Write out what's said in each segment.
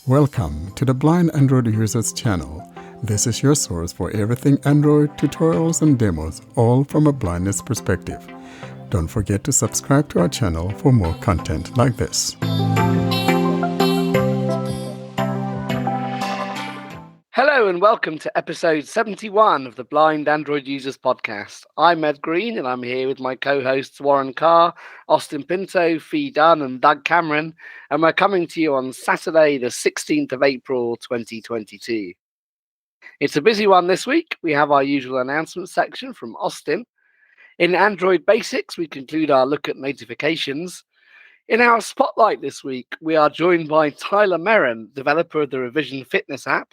Welcome to the Blind Android Users channel. This is your source for everything Android tutorials and demos, all from a blindness perspective. Don't forget to subscribe to our channel for more content like this. Hello and welcome to episode 71 of the Blind Android Users podcast. I'm Ed Green and I'm here with my co-hosts Warren Carr, Austin Pinto, Fee Dunn and Doug Cameron, and we're coming to you on Saturday the 16th of April 2022. It's a busy one this week. We have our usual announcements section from Austin. In Android Basics, we conclude our look at notifications. In our spotlight this week, we are joined by Tyler Merrin, developer of the ReVision Fitness app.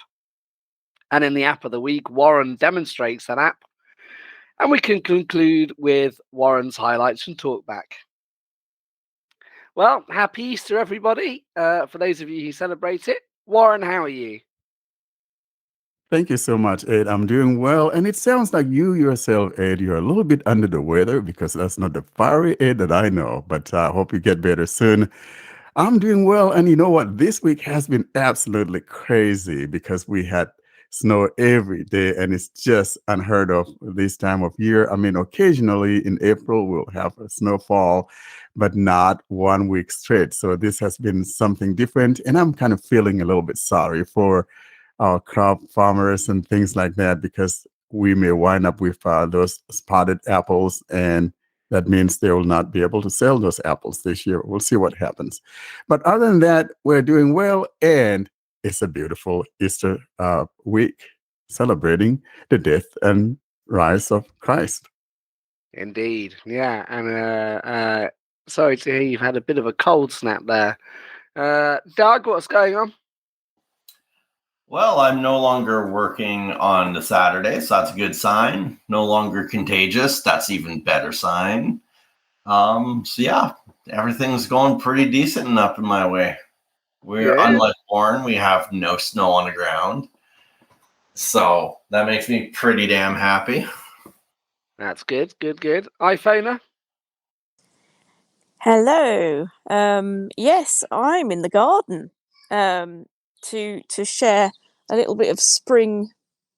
And in the app of the week, Warren demonstrates that app. And we can conclude with Warren's highlights from Talkback. Well, happy Easter, everybody. For those of you who celebrate it. Warren, how are you? Thank you so much, Ed. I'm doing well. And it sounds like you yourself, Ed, you're a little bit under the weather because that's not the fiery Ed that I know. But I hope you get better soon. I'm doing well. And you know what? This week has been absolutely crazy because we had snow every day, and it's just unheard of this time of year. I mean, occasionally in April, we'll have a snowfall, but not 1 week straight. So this has been something different. And I'm kind of feeling a little bit sorry for our crop farmers and things like that, because we may wind up with those spotted apples, and that means they will not be able to sell those apples this year. We'll see what happens. But other than that, we're doing well, and it's a beautiful Easter week celebrating the death and rise of Christ. Indeed, yeah. And sorry to hear you've had a bit of a cold snap there. Doug, what's going on? Well, I'm no longer working on the Saturday, so that's a good sign. No longer contagious. That's even better sign. So yeah, everything's going pretty decent and up in my way. We're unlike Warren, we have no snow on the ground. So that makes me pretty damn happy. That's good, good. iPhoner? Hello. Yes, I'm in the garden to share a little bit of spring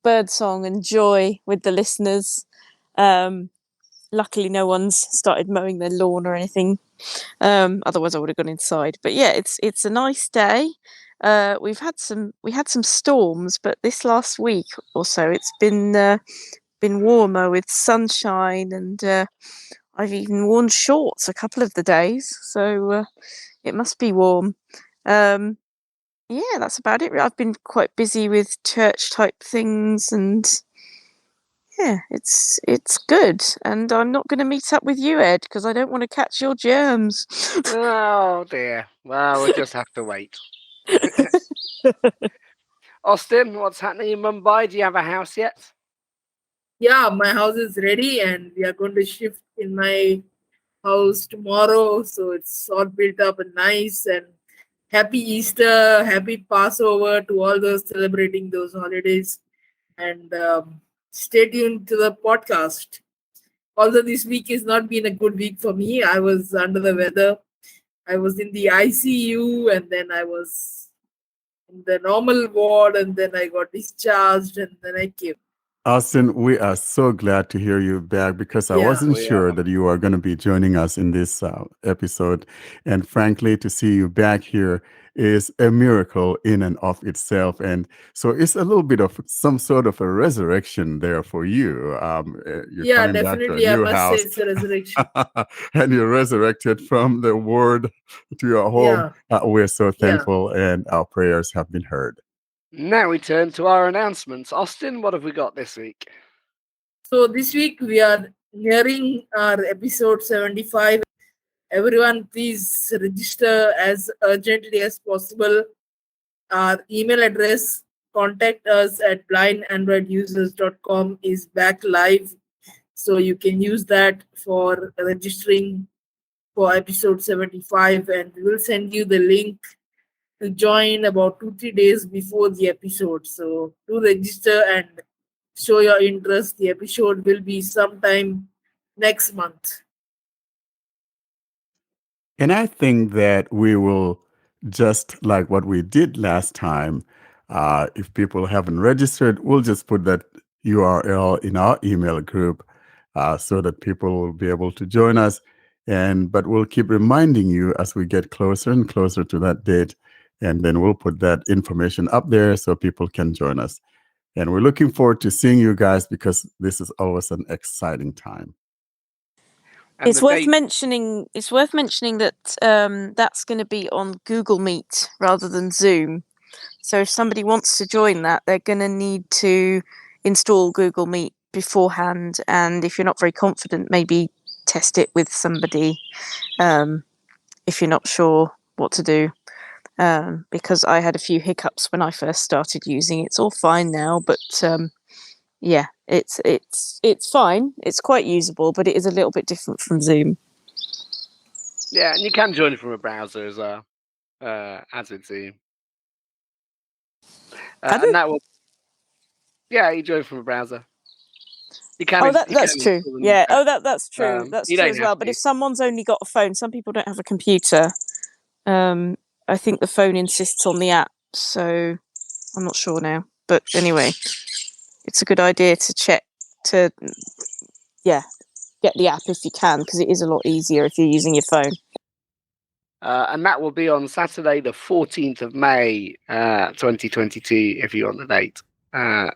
birdsong and joy with the listeners. Luckily, no one's started mowing their lawn or anything. Otherwise, I would have gone inside. But yeah, it's a nice day. We had some storms, but this last week or so, it's been warmer with sunshine, and I've even worn shorts a couple of the days, so it must be warm. Yeah, that's about it. I've been quite busy with church type things, and yeah, it's good. And I'm not going to meet up with you, Ed, because I don't want to catch your germs. Oh dear. Well, we'll just have to wait. Austin, what's happening in Mumbai? Do you have a house yet? Yeah, my house is ready, and we are going to shift in my house tomorrow. So it's all built up and nice. And happy Easter, happy Passover to all those celebrating those holidays. And stay tuned to the podcast. Although this week has not been a good week for me, I was under the weather. I was in the ICU, and then I was in the normal ward, and then I got discharged, and then I came. Austin, we are so glad to hear you back, because I wasn't sure that you are going to be joining us in this episode. And frankly, to see you back here is a miracle in and of itself. And so it's a little bit of some sort of a resurrection there for you. You're coming definitely. back to a new I must house, say it's a resurrection. and you're resurrected from the ward to your home. We're so thankful, and our prayers have been heard. Now we turn to our announcements. Austin, what have we got this week? So this week we are nearing our episode 75. Everyone, please register as urgently as possible. Our email address, contact us at blindandroidusers.com, is back live. So you can use that for registering for episode 75, and we will send you the link to join about 2-3 days before the episode. So do register and show your interest. The episode will be sometime next month. And I think that we will just like what we did last time. If people haven't registered, we'll just put that URL in our email group so that people will be able to join us. But we'll keep reminding you as we get closer and closer to that date. And then we'll put that information up there so people can join us. And we're looking forward to seeing you guys because this is always an exciting time. And It's the worth date, mentioning. It's worth mentioning that that's going to be on Google Meet rather than Zoom. So if somebody wants to join that, they're going to need to install Google Meet beforehand. And if you're not very confident, maybe test it with somebody if you're not sure what to do. Because I had a few hiccups when I first started using it. It's all fine now, but yeah, it's fine. It's quite usable, but it is a little bit different from Zoom. yeah, and you can join it from a browser as well, as with Zoom. Pardon? And that will, yeah, you join from a browser. You can. Oh, you that's can true. install them Yeah. yourself. Oh, that's true. That's You true don't as well. have But to. if someone's only got a phone, some people don't have a computer. I think the phone insists on the app, so I'm not sure now. But anyway, it's a good idea to check to, get the app if you can, because it is a lot easier if you're using your phone. And that will be on Saturday, the 14th of May, 2022, if you want the date.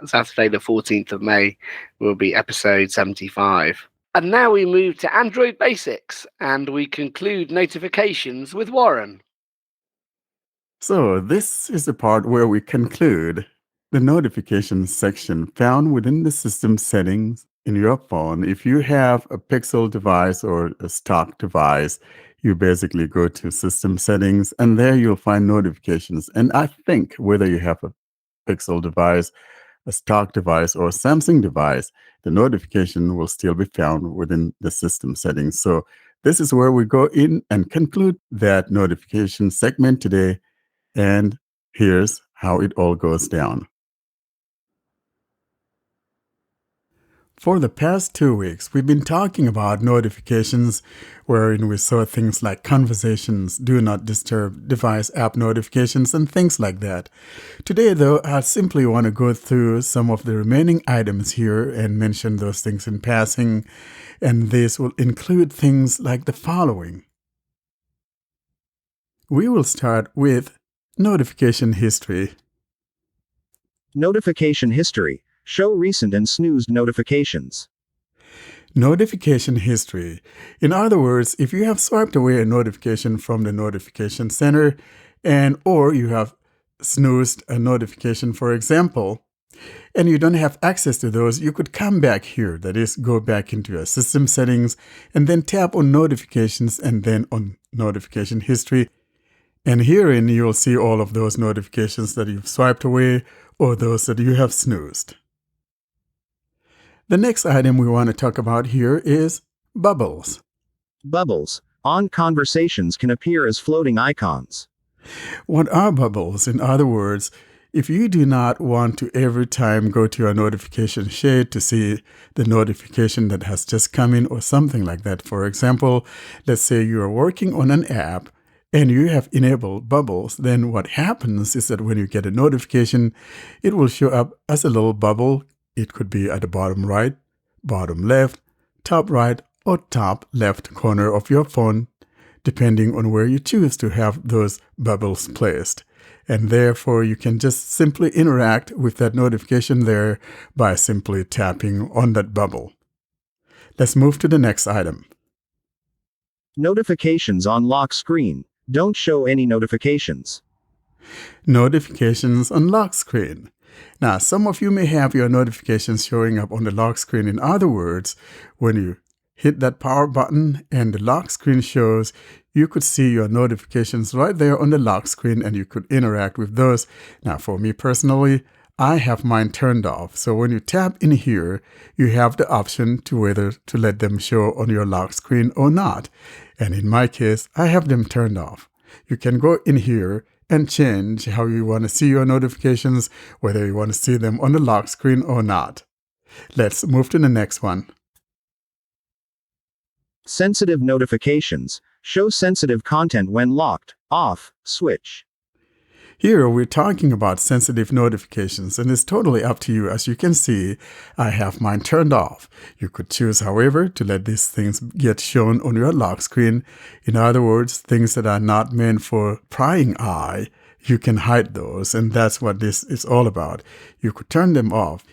Saturday, the 14th of May, will be episode 75. And now we move to Android Basics, and we conclude notifications with Warren. So this is the part where we conclude the notifications section found within the system settings in your phone. If you have a Pixel device or a stock device, you basically go to system settings and there you'll find notifications. And I think whether you have a Pixel device, a stock device, or a Samsung device, the notification will still be found within the system settings. So this is where we go in and conclude that notification segment today. And here's how it all goes down. For the past 2 weeks, we've been talking about notifications, wherein we saw things like conversations, do not disturb, device app notifications, and things like that. Today, though, I simply want to go through some of the remaining items here and mention those things in passing, and this will include things like the following. We will start with notification history. Notification history. Show recent and snoozed notifications. Notification history. In other words, if you have swiped away a notification from the notification center or you have snoozed a notification, for example, and you don't have access to those, you could come back here. That is, go back into your system settings and then tap on notifications and then on notification history. And herein you'll see all of those notifications that you've swiped away or those that you have snoozed. The next item we want to talk about here is bubbles. Bubbles. On conversations can appear as floating icons. What are bubbles? In other words, if you do not want to every time go to your notification shade to see the notification that has just come in or something like that, for example, let's say you are working on an app and you have enabled bubbles, then what happens is that when you get a notification, it will show up as a little bubble. It could be at the bottom right, bottom left, top right, or top left corner of your phone, depending on where you choose to have those bubbles placed. And therefore, you can just simply interact with that notification there by simply tapping on that bubble. Let's move to the next item. Notifications on lock screen. Don't show any notifications. Notifications on lock screen. Now, some of you may have your notifications showing up on the lock screen. In other words, when you hit that power button and the lock screen shows, you could see your notifications right there on the lock screen and you could interact with those. Now, for me personally, I have mine turned off. So when you tap in here, you have the option to whether to let them show on your lock screen or not. And in my case, I have them turned off. You can go in here and change how you want to see your notifications, whether you want to see them on the lock screen or not. Let's move to the next one. Sensitive notifications. Show sensitive content when locked. Off. Switch. Here we're talking about sensitive notifications, and it's totally up to you. As you can see, I have mine turned off. You could choose, however, to let these things get shown on your lock screen. In other words, things that are not meant for prying eye, you can hide those, and that's what this is all about. You could turn them off.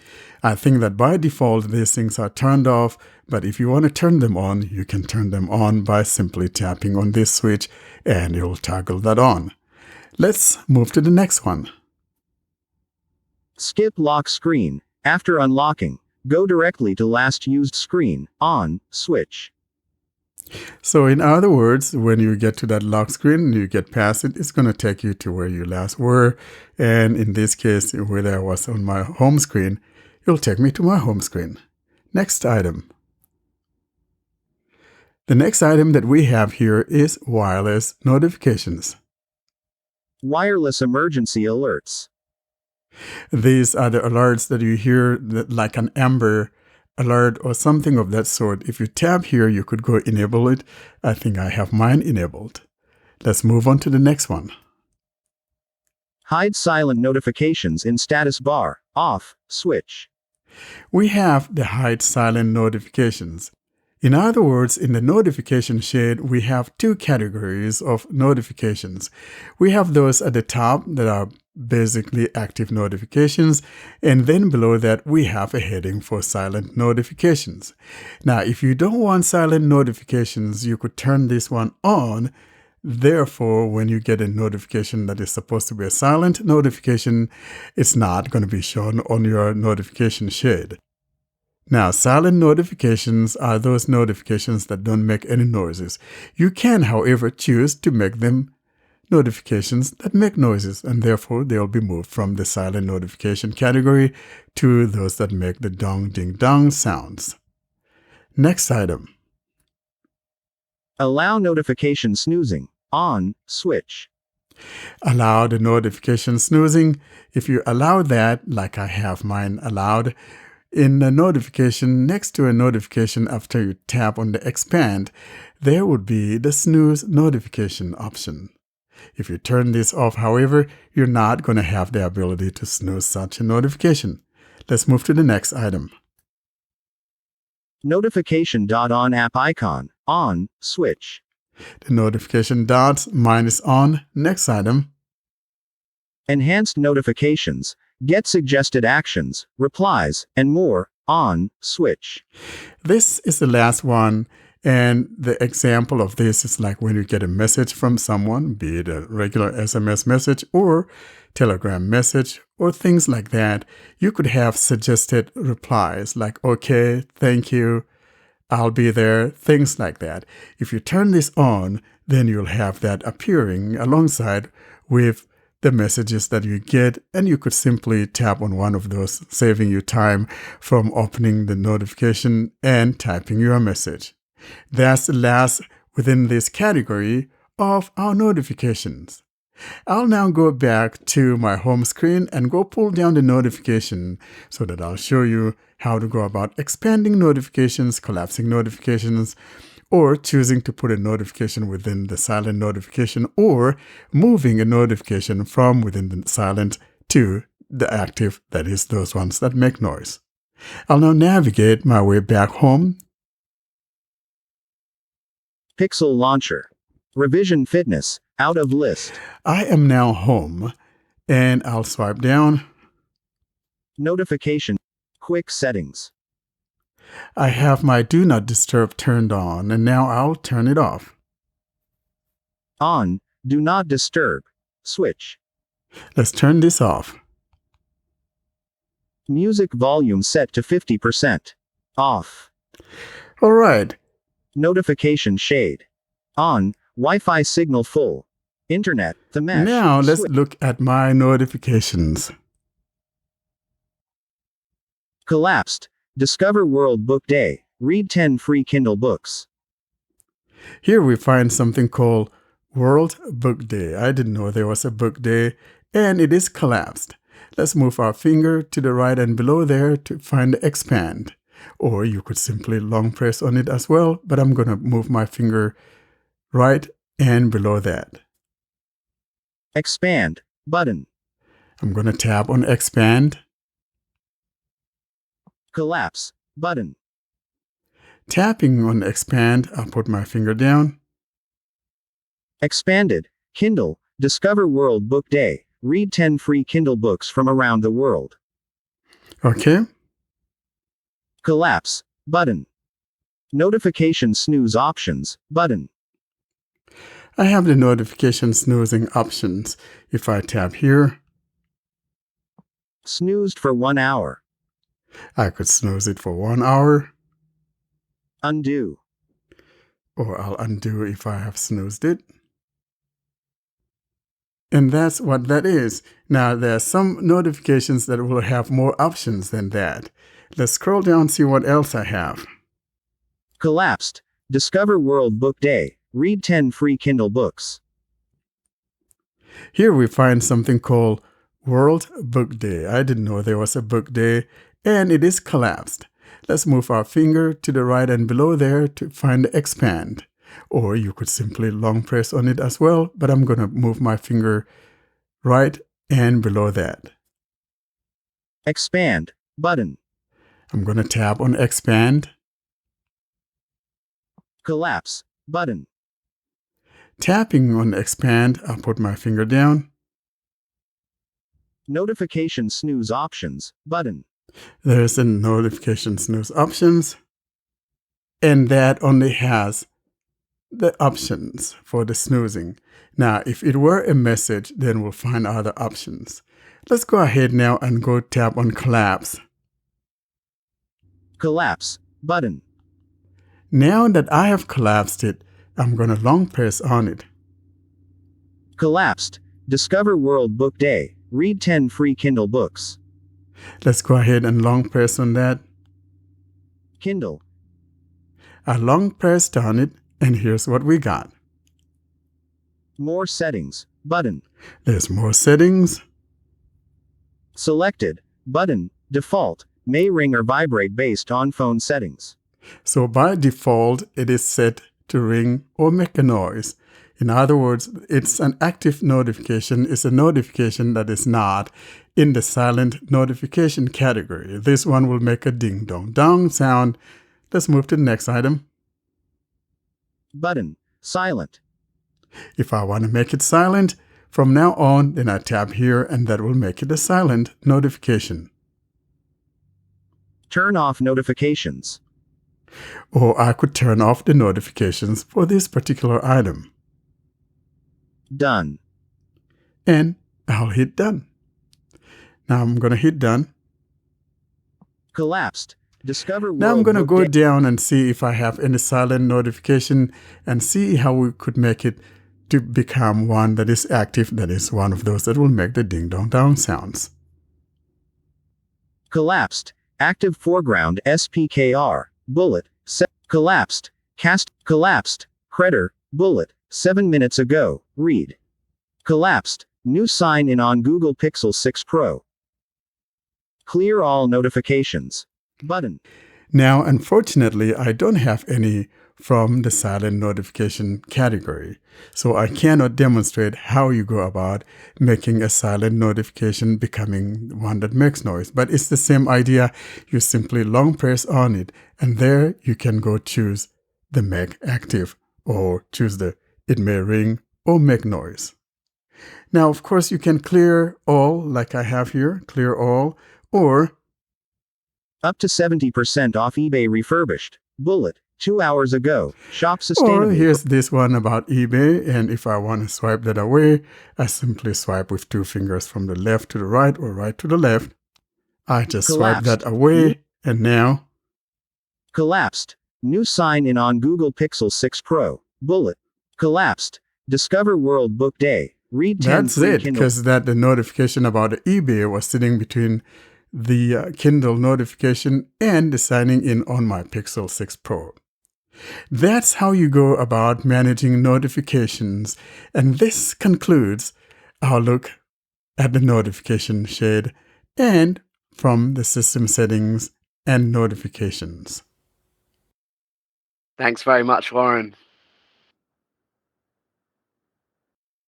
I think that by default, these things are turned off, but if you want to turn them on, you can turn them on by simply tapping on this switch, and you'll toggle that on. Let's move to the next one. Skip lock screen. After unlocking, go directly to last used screen. On. Switch. So in other words, when you get to that lock screen and you get past it, it's going to take you to where you last were. And in this case, where I was on my home screen, it'll take me to my home screen. Next item. The next item that we have here is wireless notifications. Wireless emergency alerts. These are the alerts that you hear, like an Amber Alert or something of that sort. If you tap here, you could go enable it. I think I have mine enabled. Let's move on to the next one. Hide silent notifications in status bar. Off. Switch. We have the hide silent notifications. In other words, in the notification shade, we have two categories of notifications. We have those at the top that are basically active notifications, and then below that, we have a heading for silent notifications. Now, if you don't want silent notifications, you could turn this one on. Therefore, when you get a notification that is supposed to be a silent notification, it's not going to be shown on your notification shade. Now, silent notifications are those notifications that don't make any noises. You can, however, choose to make them notifications that make noises, and therefore they'll be moved from the silent notification category to those that make the dong ding dong sounds. Next item. Allow notification snoozing. On. Switch. Allow the notification snoozing. If you allow that, like I have mine allowed, in the notification, next to a notification after you tap on the expand, there would be the snooze notification option. If you turn this off, however, you're not going to have the ability to snooze such a notification. Let's move to the next item. Notification dot on app icon. On. Switch. The notification dot, mine is on. Next item. Enhanced notifications. Get suggested actions, replies, and more. On. Switch. This is the last one. And the example of this is like when you get a message from someone, be it a regular SMS message or Telegram message or things like that, you could have suggested replies like, okay, thank you, I'll be there, things like that. If you turn this on, then you'll have that appearing alongside with the messages that you get, and you could simply tap on one of those, saving you time from opening the notification and typing your message. That's the last within this category of our notifications. I'll now go back to my home screen and go pull down the notification so that I'll show you how to go about expanding notifications, collapsing notifications, or choosing to put a notification within the silent notification, or moving a notification from within the silent to the active, that is those ones that make noise. I'll now navigate my way back home. Pixel Launcher. ReVision Fitness. Out of list. I am now home, and I'll swipe down. Notification. Quick settings. I have my Do Not Disturb turned on, and now I'll turn it off. On. Do not disturb. Switch. Let's turn this off. Music volume set to 50%. Off. All right. Notification shade. On. Wi-Fi signal full. Internet. The mesh. Now let's Switch. look at my notifications. Collapsed. Discover World Book Day. Read 10 free Kindle books. Here we find something called World Book Day. I didn't know there was a book day, and it is collapsed. Let's move our finger to the right and below there to find the expand. Or you could simply long press on it as well, but I'm going to move my finger right and below that. Expand button. I'm going to tap on expand. Collapse button. Tapping on expand, I'll put my finger down. Expanded Kindle. Discover World Book Day. Read 10 free Kindle books from around the world. Okay. Collapse button. Notification snooze options button. I have the notification snoozing options. If I tap here, Snoozed for 1 hour. I could snooze it for 1 hour, Undo. or I'll undo if I have snoozed it. And that's what that is. Now, there are some notifications that will have more options than that. Let's scroll down and see what else I have. Collapsed. Discover World Book Day. Read 10 free Kindle books. Here we find something called World Book Day. I didn't know there was a book day, and it is collapsed. Let's move our finger to the right and below there to find expand. Or you could simply long press on it as well, but I'm going to move my finger right and below that. Expand button. I'm going to tap on expand. Collapse button. Tapping on expand, I'll put my finger down. Notification snooze options button. There's the notification snooze options, and that only has the options for the snoozing. Now, if it were a message, then we'll find other options. Let's go ahead now and go tap on collapse. Collapse button. Now that I have collapsed it, I'm going to long press on it. Collapsed. Discover World Book Day. Read 10 free Kindle books. Let's go ahead and long press on that. Kindle. I long pressed on it, and here's what we got. More settings button. There's more settings. Selected button. Default. May ring or vibrate based on phone settings. So by default, it is set to ring or make a noise. In other words, it's an active notification. It's a notification that is not in the silent notification category. This one will make a ding-dong-dong sound. Let's move to the next item. Button. Silent. If I want to make it silent, from now on, then I tap here and that will make it a silent notification. Turn off notifications. Or I could turn off the notifications for this particular item. Done. And I'll hit done. Now I'm going to hit done. Collapsed. Discover World Now I'm going to Book go Day. down and see if I have any silent notification and see how we could make it to become one that is active, that is one of those that will make the ding-dong-dong sounds. Collapsed. Active foreground SPKR. Bullet. Collapsed. Cast. Collapsed. Creditor. Bullet. 7 minutes ago. Read. Collapsed. New sign in on Google Pixel 6 Pro. Clear all notifications. Button. Now, unfortunately, I don't have any from the silent notification category, so I cannot demonstrate how you go about making a silent notification becoming one that makes noise. But it's the same idea. You simply long press on it, and there you can go choose the make active or choose the it may ring or make noise. Now, of course, you can clear all like I have here, clear all, or Up to 70% off eBay refurbished. Bullet. 2 hours ago. Shop sustainably. Or here's this one about eBay, and if I want to swipe that away, I simply swipe with 2 fingers from the left to the right or right to the left. I just swipe that away, and now Collapsed. New sign in on Google Pixel 6 Pro. Bullet. Collapsed. Discover World Book Day. Read 10 that's free it, Kindle. because that the notification about the eBay was sitting between the Kindle notification and the signing in on my Pixel 6 Pro. That's how you go about managing notifications, and this concludes our look at the notification shade and from the system settings and notifications. Thanks very much, Warren.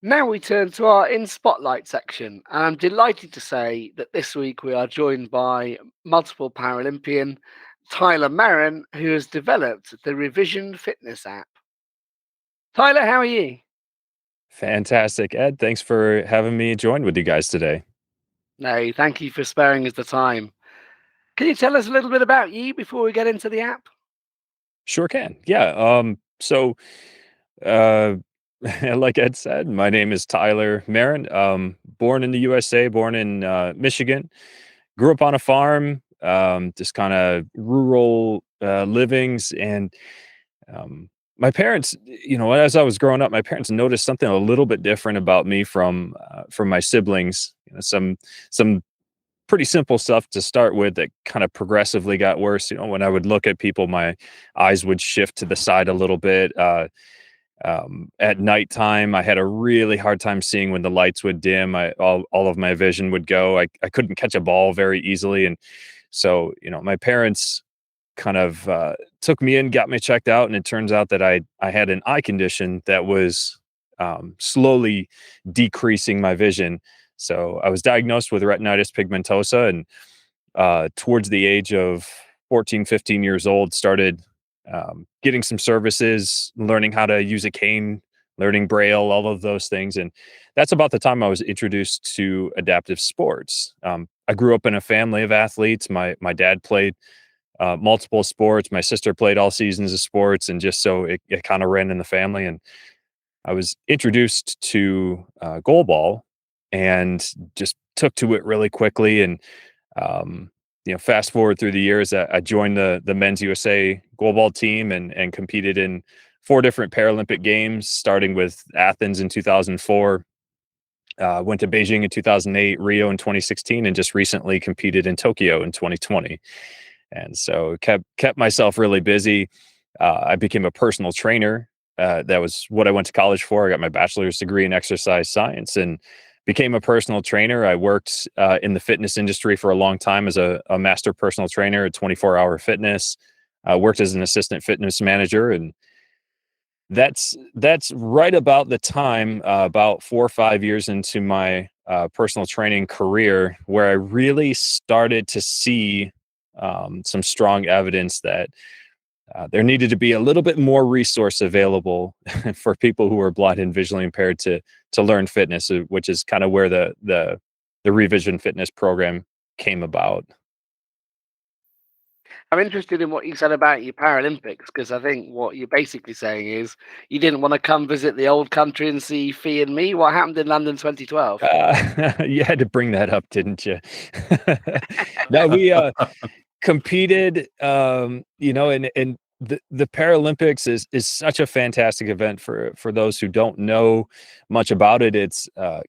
Now we turn to our In Spotlight section, and I'm delighted to say that this week we are joined by multiple Paralympian Tyler Merrin, who has developed the ReVision fitness app. Tyler, how are you? Fantastic, Ed. Thanks for having me join with you guys today. No, thank you for sparing us the time. Can you tell us a little bit about you before we get into the app? Sure can. Yeah. Uh, like Ed said, my name is Tyler Marin. Born in the USA, born in Michigan. Grew up on a farm, just kind of rural livings. And my parents, as I was growing up, my parents noticed something a little bit different about me from my siblings. Some pretty simple stuff to start with that kind of progressively got worse. When I would look at people, my eyes would shift to the side a little bit. At nighttime, I had a really hard time seeing when the lights would dim. All of my vision would go. I couldn't catch a ball very easily. And so, my parents kind of took me in, got me checked out. And it turns out that I had an eye condition that was slowly decreasing my vision. So I was diagnosed with retinitis pigmentosa, and towards the age of 14, 15 years old, started getting some services, learning how to use a cane, learning Braille, all of those things. And that's about the time I was introduced to adaptive sports. I grew up in a family of athletes. My dad played multiple sports. My sister played all seasons of sports, and just so it kind of ran in the family. And I was introduced to goalball and just took to it really quickly. And fast forward through the years, I joined the men's USA goalball team and competed in 4 different Paralympic games, starting with Athens in 2004. Went to Beijing in 2008, Rio in 2016, and just recently competed in Tokyo in 2020. And so kept myself really busy. I became a personal trainer. That was what I went to college for. I got my bachelor's degree in exercise science and became a personal trainer. I worked in the fitness industry for a long time as a master personal trainer at 24 Hour Fitness. Worked as an assistant fitness manager, and that's right about the time, about 4 or 5 years into my personal training career, where I really started to see some strong evidence that there needed to be a little bit more resource available for people who are blind and visually impaired to learn fitness, which is kind of where the ReVision fitness program came about. I'm interested in what you said about your Paralympics, because I think what you're basically saying is you didn't want to come visit the old country and see Fee and me. What happened in London 2012? You had to bring that up, didn't you? No, we competed, and the Paralympics is such a fantastic event for those who don't know much about it. It's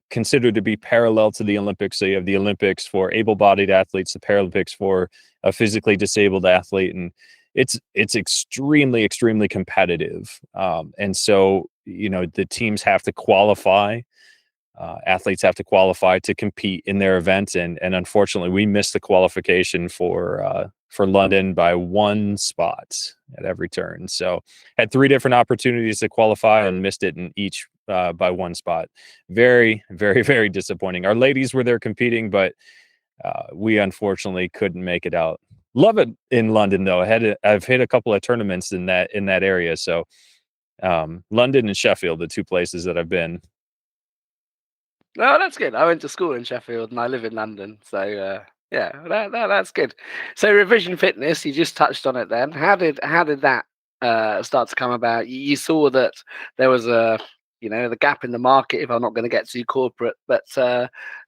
considered to be parallel to the Olympics. So you have the Olympics for able-bodied athletes, the Paralympics for a physically disabled athlete, and it's extremely, extremely competitive. And so the teams have to qualify. Athletes have to qualify to compete in their event, and unfortunately, we missed the qualification for London by 1 spot at every turn. So, had 3 different opportunities to qualify and missed it in each by 1 spot. Very, very, very disappointing. Our ladies were there competing, but we unfortunately couldn't make it out. Love it in London though. I've hit a couple of tournaments in that area. So, London and Sheffield, the 2 places that I've been. Oh, that's good. I went to school in Sheffield and I live in London. So, yeah, that's good. So ReVision Fitness, you just touched on it then. How did that start to come about? You saw that there was the gap in the market, if I'm not going to get too corporate, but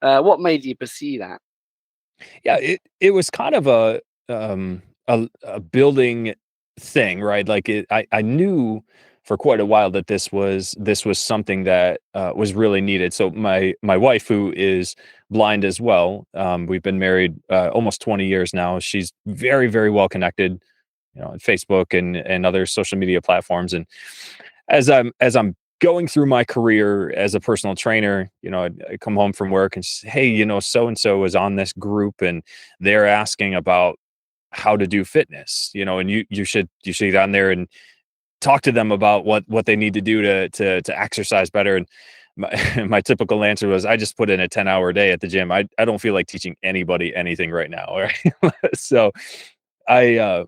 what made you pursue that? Yeah, it was kind of a building thing, right? Like I knew for quite a while that this was something that was really needed. So my wife, who is blind as well, we've been married almost 20 years now. She's very, very well connected, on Facebook and other social media platforms. And as I'm going through my career as a personal trainer, I come home from work and say, hey, so and so is on this group and they're asking about how to do fitness, and you should get on there and talk to them about what they need to do to exercise better. And my typical answer was, I just put in a 10-hour day at the gym. I don't feel like teaching anybody anything right now. Right? So I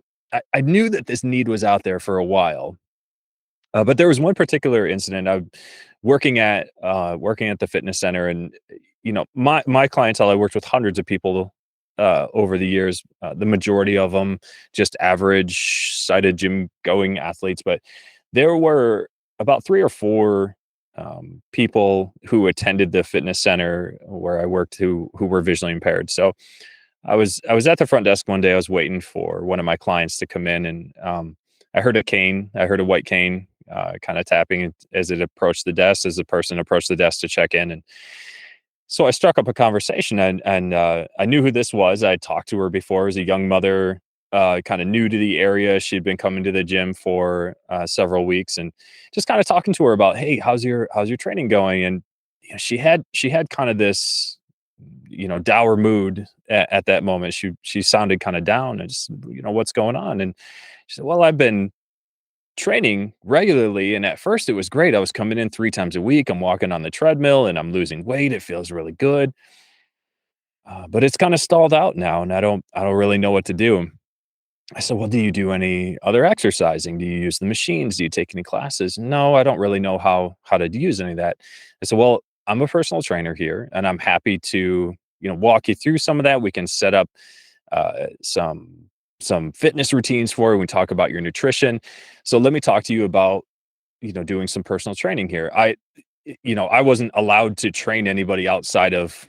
knew that this need was out there for a while. But there was one particular incident. I working at the fitness center, and my clientele. I worked with hundreds of people over the years. The majority of them just average sided gym going athletes, but there were about 3 or 4 people who attended the fitness center where I worked who were visually impaired. So I was at the front desk one day. I was waiting for one of my clients to come in, and I heard a cane. I heard a white cane kind of tapping as it approached the desk, as the person approached the desk to check in. And so I struck up a conversation, and I knew who this was. I talked to her before. As a young mother, kind of new to the area. She'd been coming to the gym for several weeks, and just kind of talking to her about, hey, how's your training going? And she had kind of this dour mood at that moment. She sounded kind of down, and just what's going on? And she said, well, I've been training regularly, and at first it was great. I was coming in 3 times a week. I'm walking on the treadmill and I'm losing weight. It feels really good. But it's kind of stalled out now, and I don't really know what to do. I said, well, do you do any other exercising? Do you use the machines? Do you take any classes? No, I don't really know how to use any of that. I said, well, I'm a personal trainer here, and I'm happy to walk you through some of that. We can set up some fitness routines for you. We talk about your nutrition. So let me talk to you about doing some personal training here. I wasn't allowed to train anybody outside of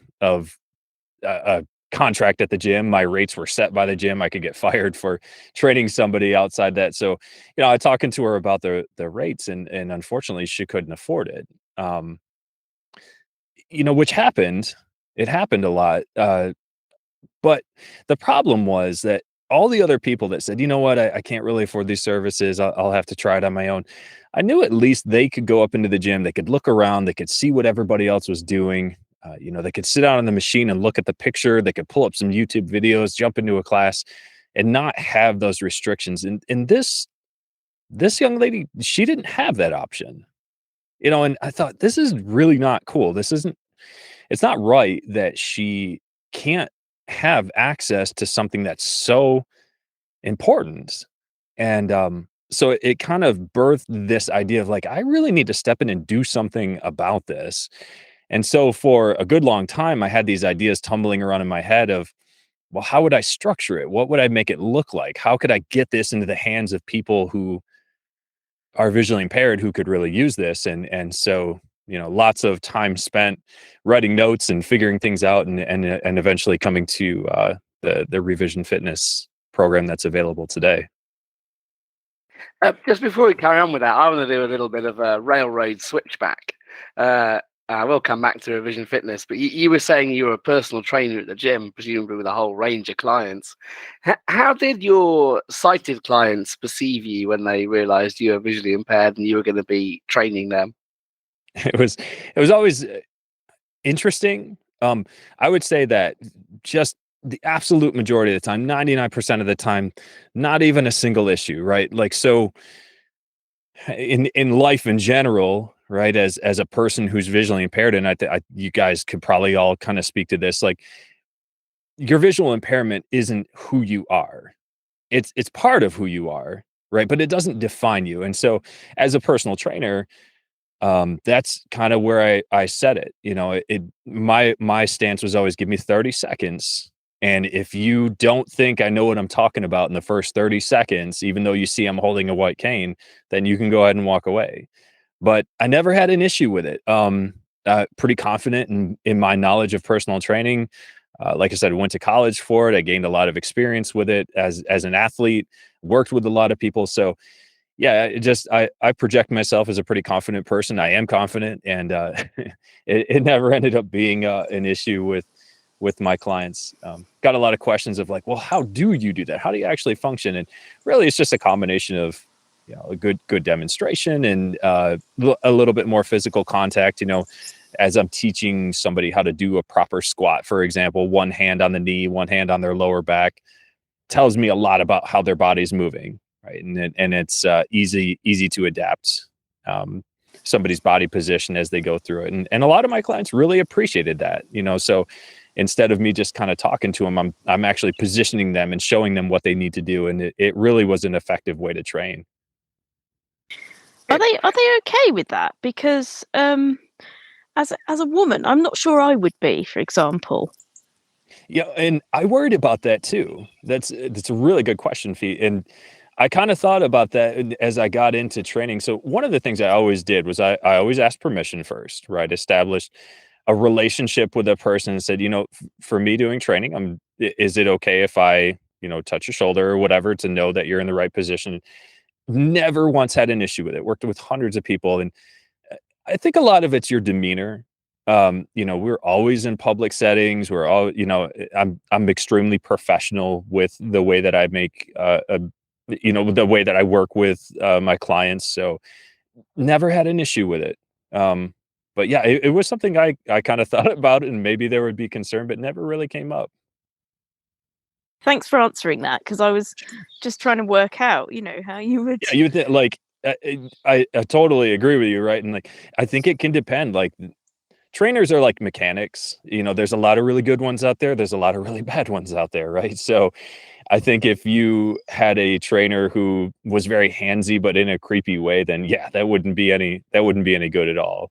a contract at the gym. My rates were set by the gym. I could get fired for training somebody outside that. So I talking to her about the rates, and unfortunately she couldn't afford it. Which happened. It happened a lot. But the problem was that all the other people that said, you know what, I can't really afford these services. I'll have to try it on my own. I knew at least they could go up into the gym. They could look around. They could see what everybody else was doing. They could sit down on the machine and look at the picture. They could pull up some YouTube videos, jump into a class, and not have those restrictions. And this young lady, she didn't have that option. And I thought, this is really not cool. It's not right that she can't have access to something that's so important. And so it kind of birthed this idea of like, I really need to step in and do something about this. And so for a good long time, I had these ideas tumbling around in my head of, well, how would I structure it? What would I make it look like? How could I get this into the hands of people who are visually impaired who could really use this? And so lots of time spent writing notes and figuring things out, and eventually coming to the ReVision Fitness program that's available today. Just before we carry on with that, I want to do a little bit of a railroad switchback. I will come back to ReVision Fitness, but you were saying you were a personal trainer at the gym, presumably with a whole range of clients. How did your sighted clients perceive you when they realized you were visually impaired and you were going to be training them? It was always interesting. I would say that just the absolute majority of the time, 99% of the time, not even a single issue, right? Like, so in life in general, right, as a person who's visually impaired, and you guys could probably all kind of speak to this, like, your visual impairment isn't who you are. It's part of who you are, right? But it doesn't define you. And so as a personal trainer, that's kind of where I set it. My stance was always, give me 30 seconds. And if you don't think I know what I'm talking about in the first 30 seconds, even though you see I'm holding a white cane, then you can go ahead and walk away. But I never had an issue with it. Pretty confident in my knowledge of personal training. Like I said, I went to college for it. I gained a lot of experience with it as an athlete, worked with a lot of people. So yeah, I project myself as a pretty confident person. I am confident, and it never ended up being an issue with my clients. Got a lot of questions of like, well, how do you do that? How do you actually function? And really, it's just a combination of a good demonstration and a little bit more physical contact. As I'm teaching somebody how to do a proper squat, for example, one hand on the knee, one hand on their lower back, tells me a lot about how their body's moving. Right. And it's easy to adapt. somebody's body position as they go through it. And a lot of my clients really appreciated that, so instead of me just kind of talking to them, I'm actually positioning them and showing them what they need to do. And it really was an effective way to train. Are they okay with that? Because as a woman, I'm not sure I would be, for example. Yeah, and I worried about that too. That's a really good question, Fee. And I kind of thought about that as I got into training. So one of the things I always did was I always asked permission first, right? Established a relationship with a person and said, for me doing training, is it okay if I, touch your shoulder or whatever to know that you're in the right position? Never once had an issue with it. Worked with hundreds of people. And I think a lot of it's your demeanor. We're always in public settings. We're all, I'm extremely professional with the way that I make, the way that I work with my clients. So never had an issue with it. But yeah, it was something I kind of thought about, and maybe there would be concern, but never really came up. Thanks for answering that, because I was just trying to work out, how you would. Yeah, you would think, like, I totally agree with you, right? And like, I think it can depend. Like, trainers are like mechanics. There's a lot of really good ones out there. There's a lot of really bad ones out there, right? So I think if you had a trainer who was very handsy but in a creepy way, then yeah, that wouldn't be any good at all.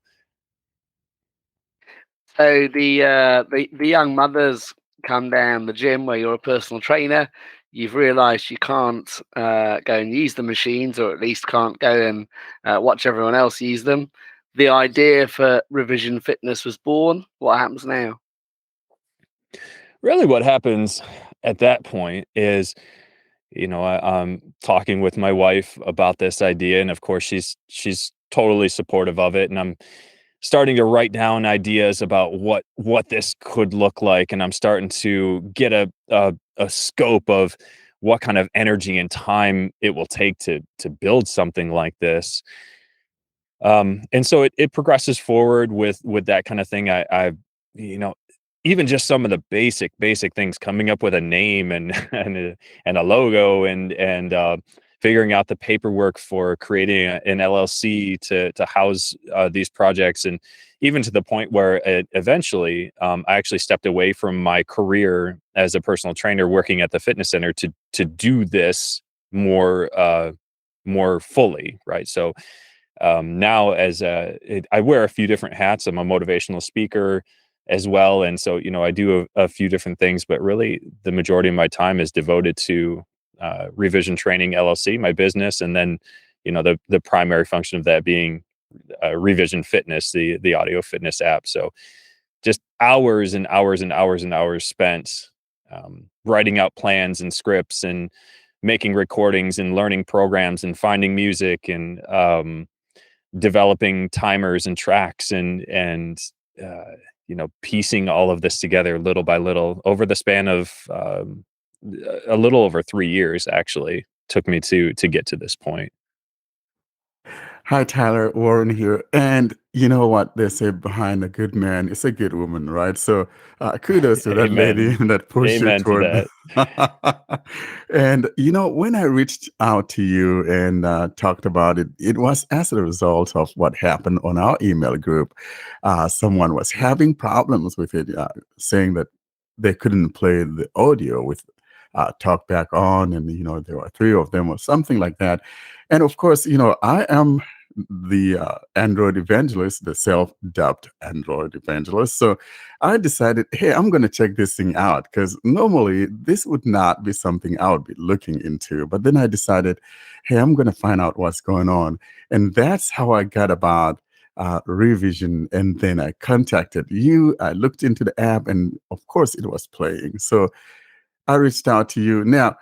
So the young mothers come down the gym where you're a personal trainer. You've realised you can't go and use the machines, or at least can't go and watch everyone else use them. The idea for ReVision Fitness was born. What happens now? Really, what happens at that point is, I'm talking with my wife about this idea, and of course, she's totally supportive of it, and I'm starting to write down ideas about what this could look like, and I'm starting to get a scope of what kind of energy and time it will take to build something like this. And so it progresses forward with that kind of thing. I you know even just some of the basic things, coming up with a name and and a logo, and figuring out the paperwork for creating an LLC to house these projects, and even to the point where eventually I actually stepped away from my career as a personal trainer working at the fitness center to do this more fully, right? So now I wear a few different hats. I'm a motivational speaker as well. And so, I do a few different things, but really the majority of my time is devoted to ReVision Training LLC, my business. And then, the primary function of that being ReVision Fitness, the audio fitness app. So just hours and hours and hours and hours spent writing out plans and scripts and making recordings and learning programs and finding music and developing timers and tracks and piecing all of this together little by little over the span of a little over 3 years. Actually took me to get to this point. Hi, Tyler, Warren here. And you know what they say, behind a good man is a good woman, right? So kudos to that lady Amen. that pushed you Amen to toward. that. And when I reached out to you and talked about it, it was as a result of what happened on our email group. Someone was having problems with it, saying that they couldn't play the audio with Talkback on, and there were three of them or something like that. And of course, I am the Android evangelist, the self-dubbed Android evangelist. So I decided, hey, I'm going to check this thing out, because normally this would not be something I would be looking into. But then I decided, hey, I'm going to find out what's going on. And that's how I got about ReVision. And then I contacted you. I looked into the app, and of course it was playing. So I reached out to you. Now,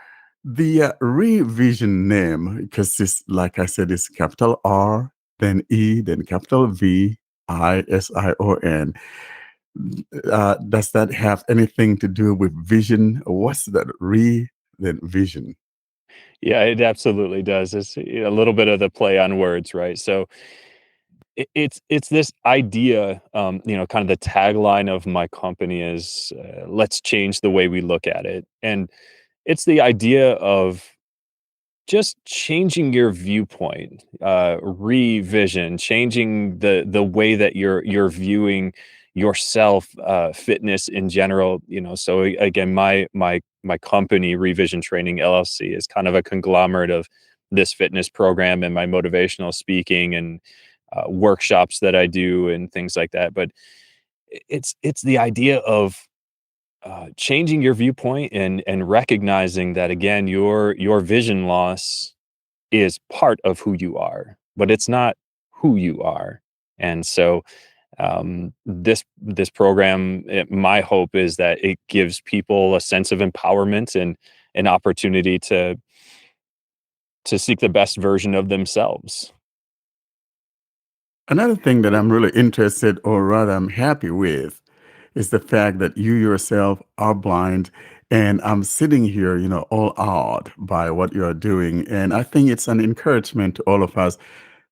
the ReVision name, because this, like I said, is capital R, then E, then capital V, ISION. Does that have anything to do with vision? What's that? Then vision. Yeah, it absolutely does. It's a little bit of the play on words, right? So it's this idea, kind of the tagline of my company is let's change the way we look at it. And it's the idea of just changing your viewpoint, ReVision, changing the way that you're viewing yourself, fitness in general. So again, my company, ReVision Training LLC, is kind of a conglomerate of this fitness program and my motivational speaking and workshops that I do and things like that. But it's the idea of changing your viewpoint and recognizing that, again, your vision loss is part of who you are, but it's not who you are. And so this program, my hope is that it gives people a sense of empowerment and an opportunity to seek the best version of themselves. Another thing that I'm really interested, or rather I'm happy with, is the fact that you yourself are blind, and I'm sitting here, all awed by what you're doing. And I think it's an encouragement to all of us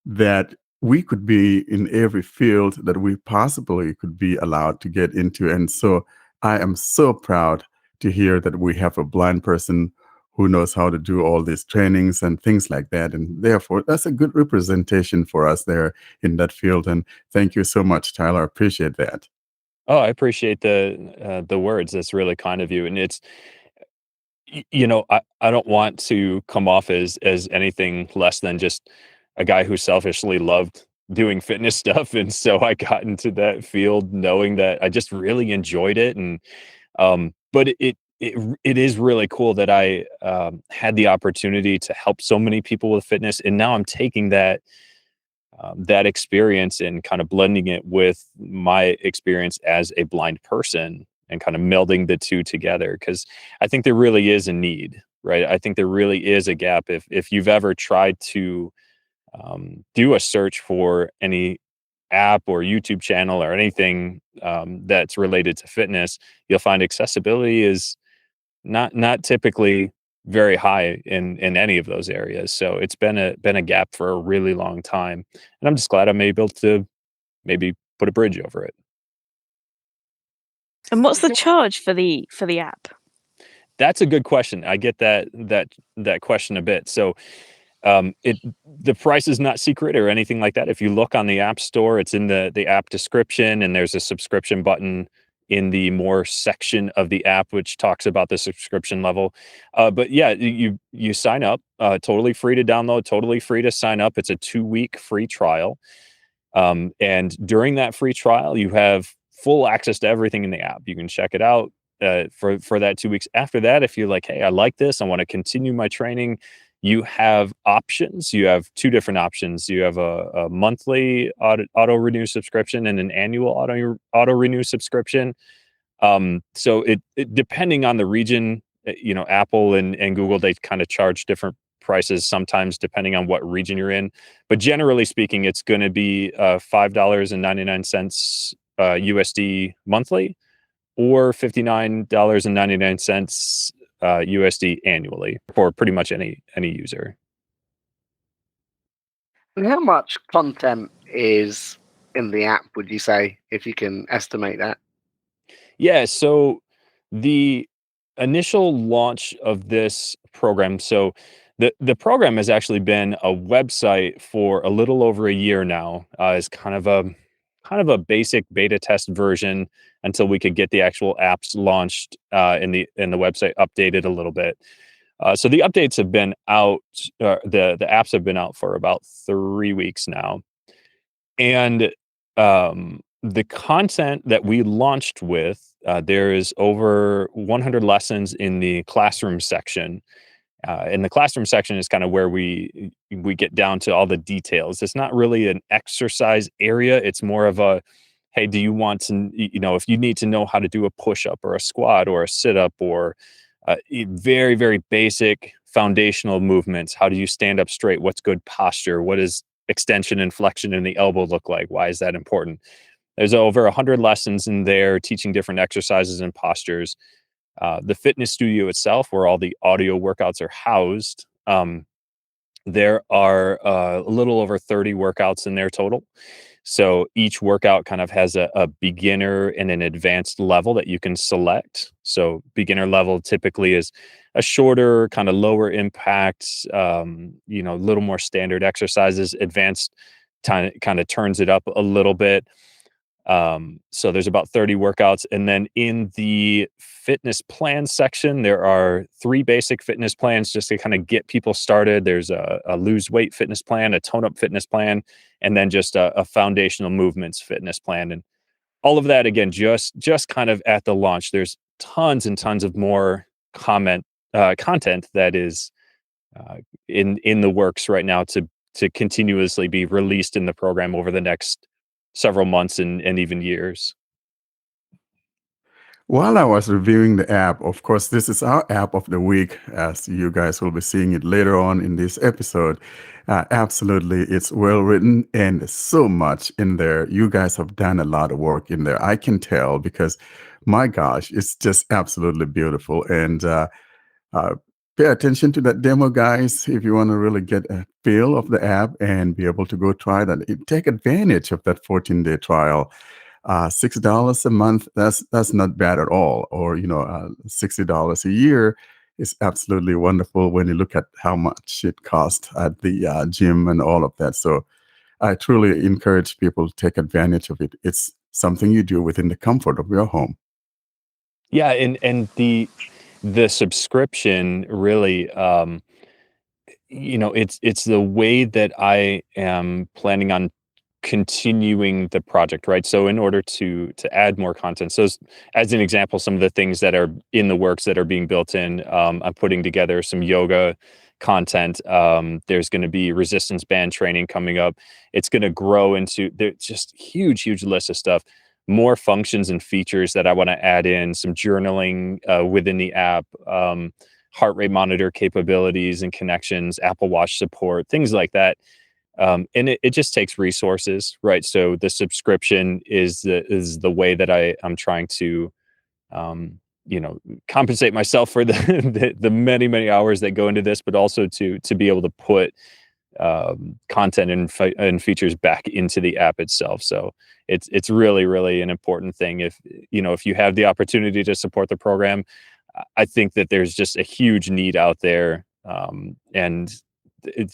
that we could be in every field that we possibly could be allowed to get into. And so I am so proud to hear that we have a blind person who knows how to do all these trainings and things like that. And therefore, that's a good representation for us there in that field. And thank you so much, Tyler. I appreciate that. Oh, I appreciate the words. That's really kind of you. And it's I don't want to come off as anything less than just a guy who selfishly loved doing fitness stuff. And so I got into that field knowing that I just really enjoyed it. And but it is really cool that I had the opportunity to help so many people with fitness. And now I'm taking that experience and kind of blending it with my experience as a blind person and kind of melding the two together, because I think there really is a need, right? I think there really is a gap. If you've ever tried to do a search for any app or YouTube channel or anything that's related to fitness, you'll find accessibility is not typically very high in any of those areas. So it's been a gap for a really long time, and I'm just glad I'm able to maybe put a bridge over it. And what's the charge for the app? That's a good question. I get that question a bit. So the price is not secret or anything like that. If you look on the App Store, it's in the app description, and there's a subscription button in the more section of the app which talks about the subscription level. But yeah, you sign up, totally free to download, totally free to sign up. It's a 2-week free trial. And during that free trial, you have full access to everything in the app. You can check it out for that 2 weeks. After that, if you're like, hey, I like this, I want to continue my training, you have options. You have 2 different options. You have a monthly auto renew subscription and an annual auto renew subscription. So it depending on the region, Apple and Google, they kind of charge different prices sometimes depending on what region you're in. But generally speaking, it's going to be $5.99 USD monthly, or $59.99 USD annually for pretty much any user. And how much content is in the app, would you say, if you can estimate that? Yeah, so the initial launch of this program, so the program has actually been a website for a little over a year now. Is kind of a basic beta test version until we could get the actual apps launched and the website updated a little bit. So the updates have been out. The apps have been out for about 3 weeks now, and the content that we launched with, there is over 100 lessons in the classroom section. And the classroom section is kind of where we get down to all the details. It's not really an exercise area. It's more of a, hey, do you want to, if you need to know how to do a push-up or a squat or a sit-up or very, very basic foundational movements. How do you stand up straight? What's good posture? What does extension and flexion in the elbow look like? Why is that important? There's over 100 lessons in there teaching different exercises and postures. The fitness studio itself, where all the audio workouts are housed, there are a little over 30 workouts in there total. So each workout kind of has a beginner and an advanced level that you can select. So beginner level typically is a shorter, kind of lower impact, a little more standard exercises. Advanced kind of turns it up a little bit. So there's about 30 workouts. And then in the fitness plan section, there are 3 basic fitness plans just to kind of get people started. There's a lose weight fitness plan, a tone up fitness plan, and then just a foundational movements fitness plan. And all of that, again, just kind of at the launch. There's tons and tons of more content that is in the works right now to continuously be released in the program over the next several months and even years. While I was reviewing the app, of course, this is our app of the week, as you guys will be seeing it later on in this episode. Absolutely, it's well written and so much in there. You guys have done a lot of work in there. I can tell because, my gosh, it's just absolutely beautiful. And pay attention to that demo, guys, if you want to really get a feel of the app and be able to go try that. Take advantage of that 14-day trial. $6 a month, that's not bad at all. Or, $60 a year is absolutely wonderful when you look at how much it costs at the gym and all of that. So I truly encourage people to take advantage of it. It's something you do within the comfort of your home. Yeah, and the subscription really, it's the way that I am planning on continuing the project, right? So in order to add more content, so as an example, some of the things that are in the works that are being built in, I'm putting together some yoga content. There's going to be resistance band training coming up. It's going to grow into, there's just huge list of stuff, more functions and features that I want to add in, some journaling within the app, heart rate monitor capabilities and connections, Apple Watch support, things like that. And it just takes resources, right? So the subscription is the way that I'm trying to, compensate myself for the many hours that go into this, but also to be able to put content and features back into the app itself. So it's really an important thing. If you have the opportunity to support the program, I think that there's just a huge need out there, and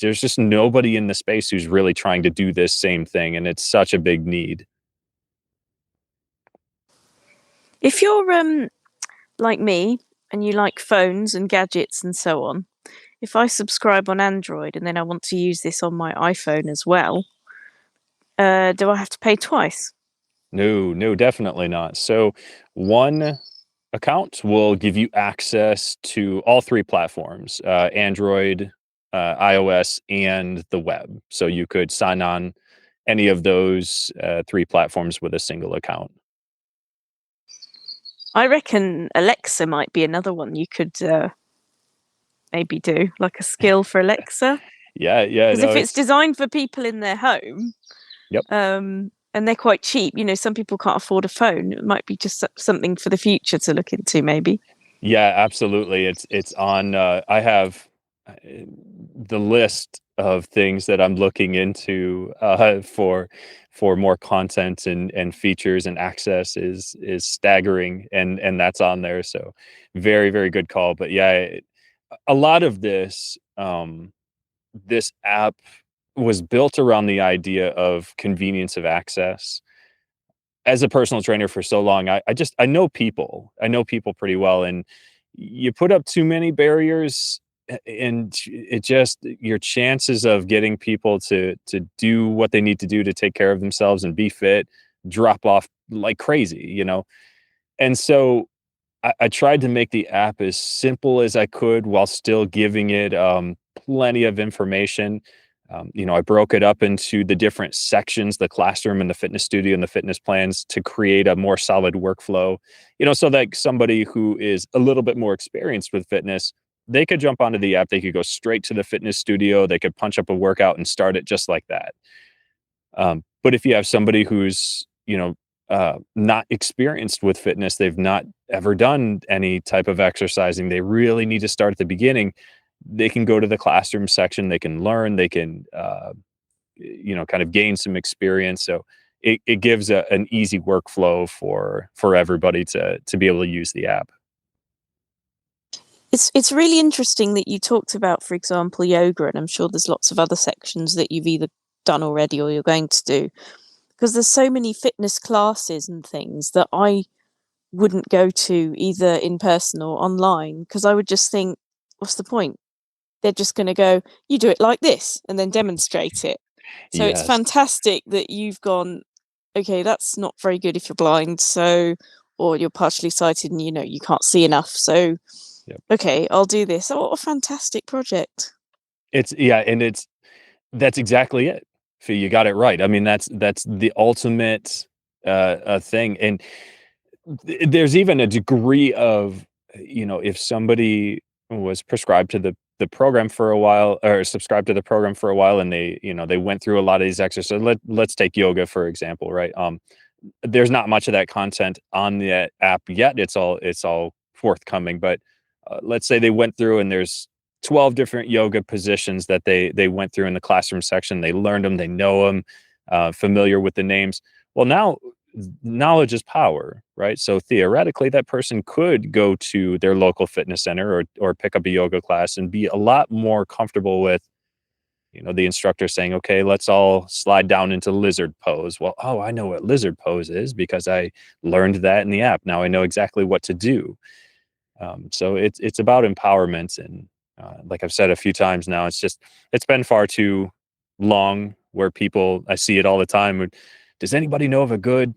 there's just nobody in the space who's really trying to do this same thing, and it's such a big need. If you're like me and you like phones and gadgets and so on, if I subscribe on Android and then I want to use this on my iPhone as well, do I have to pay twice? No, definitely not. So one account will give you access to all 3 platforms, Android, iOS, and the web. So you could sign on any of those 3 platforms with a single account. I reckon Alexa might be another one you could maybe do, like a skill for Alexa. Yeah. Because No, if it's designed for people in their home, Yep. And they're quite cheap, some people can't afford a phone. It might be just something for the future to look into, maybe. Yeah, absolutely. It's on. I have the list of things that I'm looking into for more content and features and access is staggering, and that's on there. So very good call. But yeah, a lot of this this app was built around the idea of convenience of access. As a personal trainer for so long, I know people. I know people pretty well, and you put up too many barriers, and it just, your chances of getting people to do what they need to do to take care of themselves and be fit drop off like crazy. And so I tried to make the app as simple as I could while still giving it plenty of information. I broke it up into the different sections, the classroom and the fitness studio and the fitness plans, to create a more solid workflow, so that somebody who is a little bit more experienced with fitness, they could jump onto the app, they could go straight to the fitness studio, they could punch up a workout and start it just like that. But if you have somebody who's, not experienced with fitness, they've not ever done any type of exercising, they really need to start at the beginning, they can go to the classroom section, they can learn, they can, kind of gain some experience. So it gives an easy workflow for everybody to be able to use the app. It's really interesting that you talked about, for example, yoga, and I'm sure there's lots of other sections that you've either done already or you're going to do, because there's so many fitness classes and things that I wouldn't go to either in person or online, because I would just think, what's the point? They're just going to go, you do it like this, and then demonstrate it. So it's Yes. fantastic that you've gone, okay, that's not very good if you're blind, so, or you're partially sighted and you can't see enough. So, Yep. okay, I'll do this. Oh, what a fantastic project. That's exactly it. Fee, you got it right. I mean, that's the ultimate thing. And there's even a degree of, if somebody was prescribed to the program for a while, or subscribed to the program for a while, and they went through a lot of these exercises. Let's take yoga, for example, right? There's not much of that content on the app yet. It's all forthcoming, but let's say they went through and there's 12 different yoga positions that they went through in the classroom section. They learned them, they know them, familiar with the names. Well, now knowledge is power, right? So theoretically, that person could go to their local fitness center or pick up a yoga class and be a lot more comfortable with, the instructor saying, okay, let's all slide down into lizard pose. Well, oh, I know what lizard pose is because I learned that in the app. Now I know exactly what to do. So it's about empowerment. And like I've said a few times now, it's been far too long where I see it all the time. Does anybody know of a good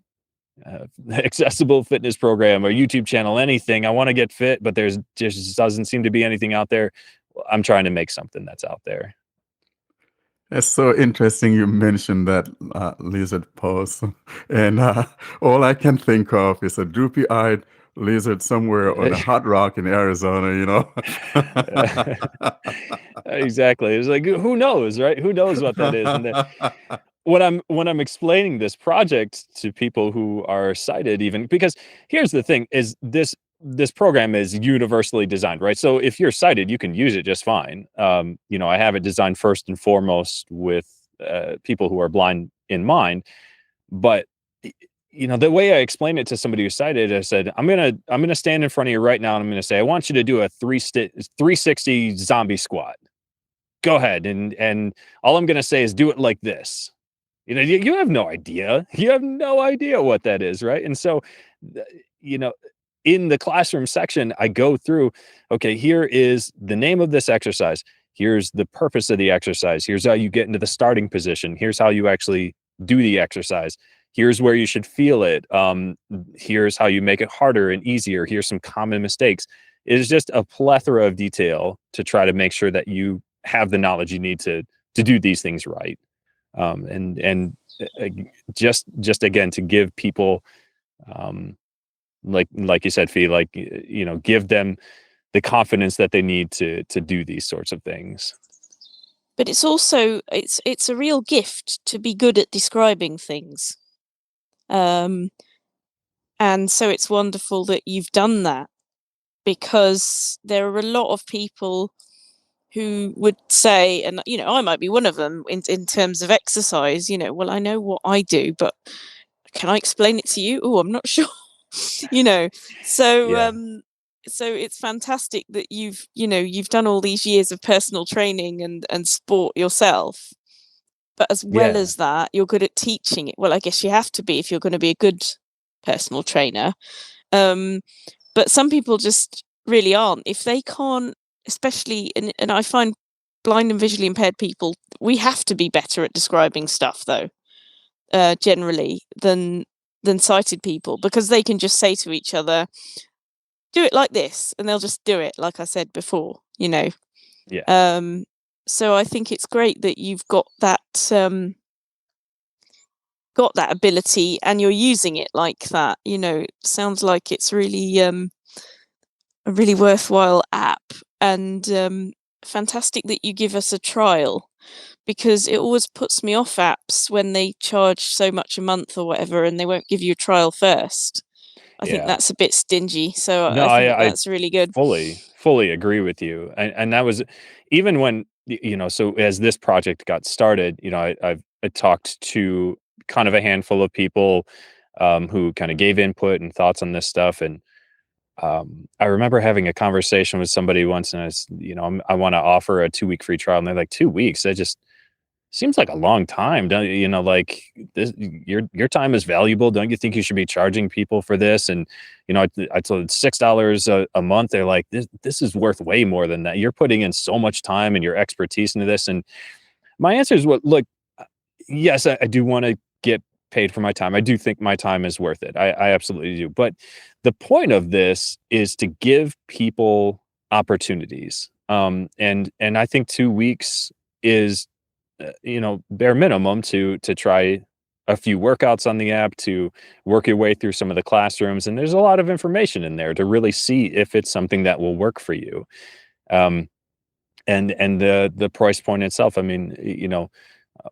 accessible fitness program or YouTube channel, anything? I want to get fit, but there's just doesn't seem to be anything out there. I'm trying to make something that's out there. It's so interesting you mentioned that lizard pose. And all I can think of is a droopy-eyed lizard somewhere on a hot rock in Arizona. Exactly. It's like, who knows, right? Who knows what that is? And when I'm explaining this project to people who are sighted, even, because here's the thing, is this program is universally designed, right? So if you're sighted, you can use it just fine. I have it designed first and foremost with people who are blind in mind. But the way I explain it to somebody who's sighted, I said, I'm gonna stand in front of you right now, and I'm gonna say, I want you to do a 360 zombie squat. Go ahead, and all I'm gonna say is do it like this. You have no idea. You have no idea what that is, right? And so, in the classroom section, I go through, okay, here is the name of this exercise. Here's the purpose of the exercise. Here's how you get into the starting position. Here's how you actually do the exercise. Here's where you should feel it. Here's how you make it harder and easier. Here's some common mistakes. It is just a plethora of detail to try to make sure that you have the knowledge you need to do these things right. And just again, to give people, like you said, Fee, give them the confidence that they need to do these sorts of things. But it's also it's a real gift to be good at describing things. And so it's wonderful that you've done that, because there are a lot of people who would say, and I might be one of them in terms of exercise, well, I know what I do, but can I explain it to you? Oh, I'm not sure. So Yeah. so it's fantastic that you've done all these years of personal training and sport yourself, but as well as that, you're good at teaching it. Well, I guess you have to be if you're going to be a good personal trainer. But some people just really aren't. If they can't, especially, and I find blind and visually impaired people, we have to be better at describing stuff, though, generally, than sighted people, because they can just say to each other, do it like this, and they'll just do it, like I said before, Yeah. So I think it's great that you've got that ability and you're using it like that. It sounds like it's really a really worthwhile app, and fantastic that you give us a trial, because it always puts me off apps when they charge so much a month or whatever and they won't give you a trial first. I think that's a bit stingy. So No, I think I that's really good. fully agree with you. And that was even when, so as this project got started, I talked to kind of a handful of people who kind of gave input and thoughts on this stuff. And I remember having a conversation with somebody once, and I want to offer a 2-week free trial, and they're like, 2 weeks? That just seems like a long time. Don't you know, like this, your time is valuable. Don't you think you should be charging people for this? And I told $6 a month. They're like, this is worth way more than that. You're putting in so much time and your expertise into this. And my answer is, look, yes, I do want to get paid for my time. I do think my time is worth it. I absolutely do. But the point of this is to give people opportunities. And I think 2 weeks is bare minimum to try a few workouts on the app, to work your way through some of the classrooms. And there's a lot of information in there to really see if it's something that will work for you. And the price point itself, I mean,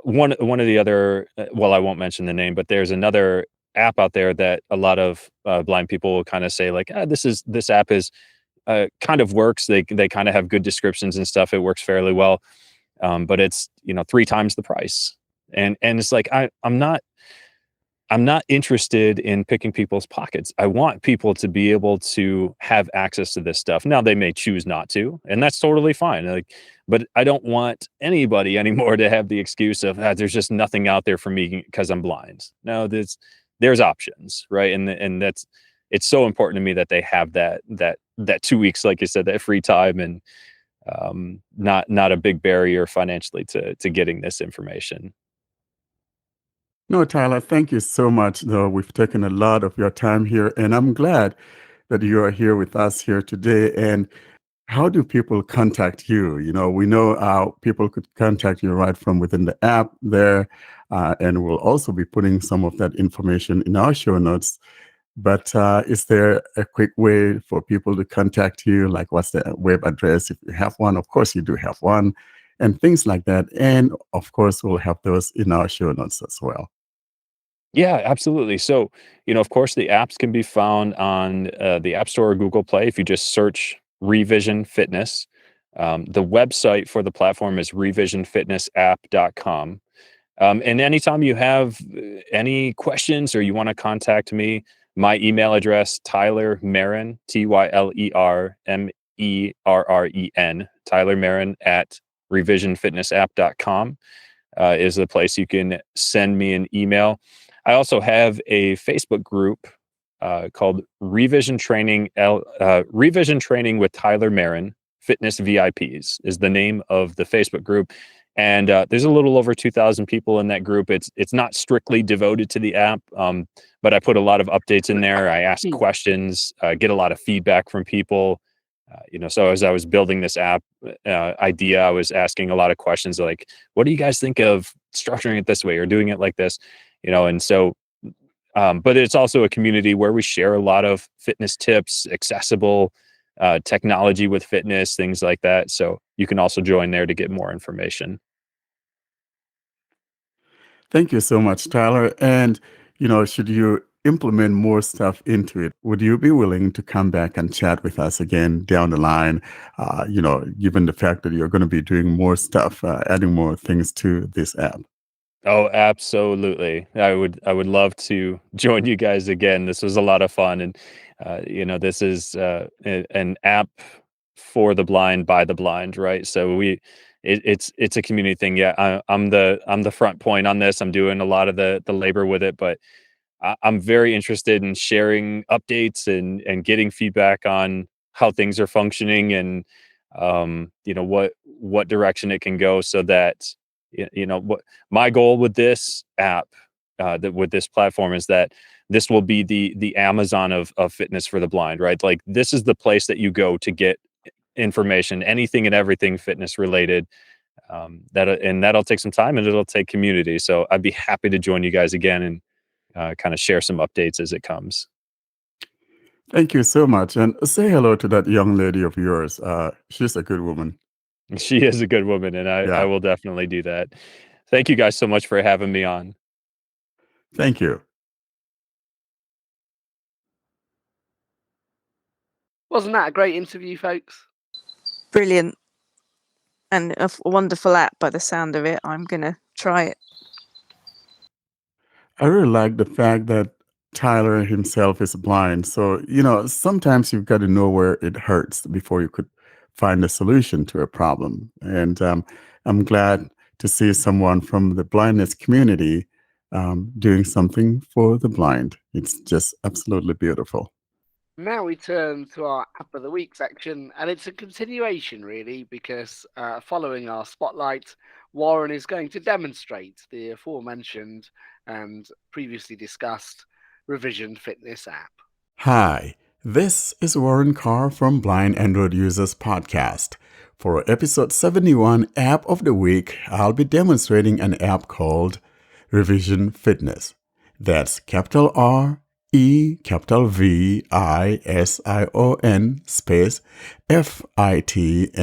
one of the other, well, I won't mention the name, but there's another app out there that a lot of blind people will kind of say like, this app is kind of works. They kind of have good descriptions and stuff. It works fairly well. But it's 3 times the price, and it's like I'm not interested in picking people's pockets. I want people to be able to have access to this stuff. Now they may choose not to, and that's totally fine. Like, but I don't want anybody anymore to have the excuse of there's just nothing out there for me because I'm blind. No, there's options, right? And it's so important to me that they have that 2 weeks, like you said, that free time, and not a big barrier financially to getting this information. No, Tyler, thank you so much. Though we've taken a lot of your time here, and I'm glad that you are here with us here today. And how do people contact you? We know how people could contact you right from within the app there, and we'll also be putting some of that information in our show notes. But is there a quick way for people to contact you? Like, what's the web address if you have one? Of course, you do have one, and things like that. And of course, we'll have those in our show notes as well. Yeah, absolutely. So, of course, the apps can be found on the App Store or Google Play if you just search ReVision Fitness. The website for the platform is revisionfitnessapp.com. And anytime you have any questions or you want to contact me, my email address, Tyler Marin, TylerMerren, Tyler Marin at revisionfitnessapp.com is the place you can send me an email. I also have a Facebook group called ReVision Training with Tyler Marin. Fitness VIPs is the name of the Facebook group. And there's a little over 2,000 people in that group. It's not strictly devoted to the app, but I put a lot of updates in there. I ask questions, get a lot of feedback from people. So as I was building this app idea, I was asking a lot of questions like, what do you guys think of structuring it this way or doing it like this? And so, but it's also a community where we share a lot of fitness tips, accessible technology with fitness, things like that. So you can also join there to get more information. Thank you so much, Tyler. And, should you implement more stuff into it, would you be willing to come back and chat with us again down the line, given the fact that you're going to be doing more stuff, adding more things to this app? Oh, absolutely. I would love to join you guys again. This was a lot of fun. And, this is an app for the blind by the blind, right? So it's a community thing. Yeah, I'm the front point on this. I'm doing a lot of the labor with it, but I'm very interested in sharing updates and getting feedback on how things are functioning and what direction it can go, so that what my goal with this app, with this platform, is that this will be the Amazon of fitness for the blind, right? Like, this is the place that you go to get information, anything and everything fitness related. That'll take some time, and it'll take community. So I'd be happy to join you guys again and kind of share some updates as it comes. Thank you so much. And say hello to that young lady of yours. She's a good woman. She is a good woman, and I Yeah. will definitely do that. Thank you guys so much for having me on. Thank you. Wasn't that a great interview, folks? Brilliant. And a wonderful app by the sound of it. I'm going to try it. I really like the fact that Tyler himself is blind. So, sometimes you've got to know where it hurts before you could find a solution to a problem. And I'm glad to see someone from the blindness community doing something for the blind. It's just absolutely beautiful. Now we turn to our App of the Week section, and it's a continuation, really, because following our spotlight, Warren is going to demonstrate the aforementioned and previously discussed ReVision Fitness app. Hi, this is Warren Carr from Blind Android Users Podcast. For episode 71 App of the Week, I'll be demonstrating an app called ReVision Fitness. That's capital R, E, capital V, I, S, I, O, N, space, FITNESS.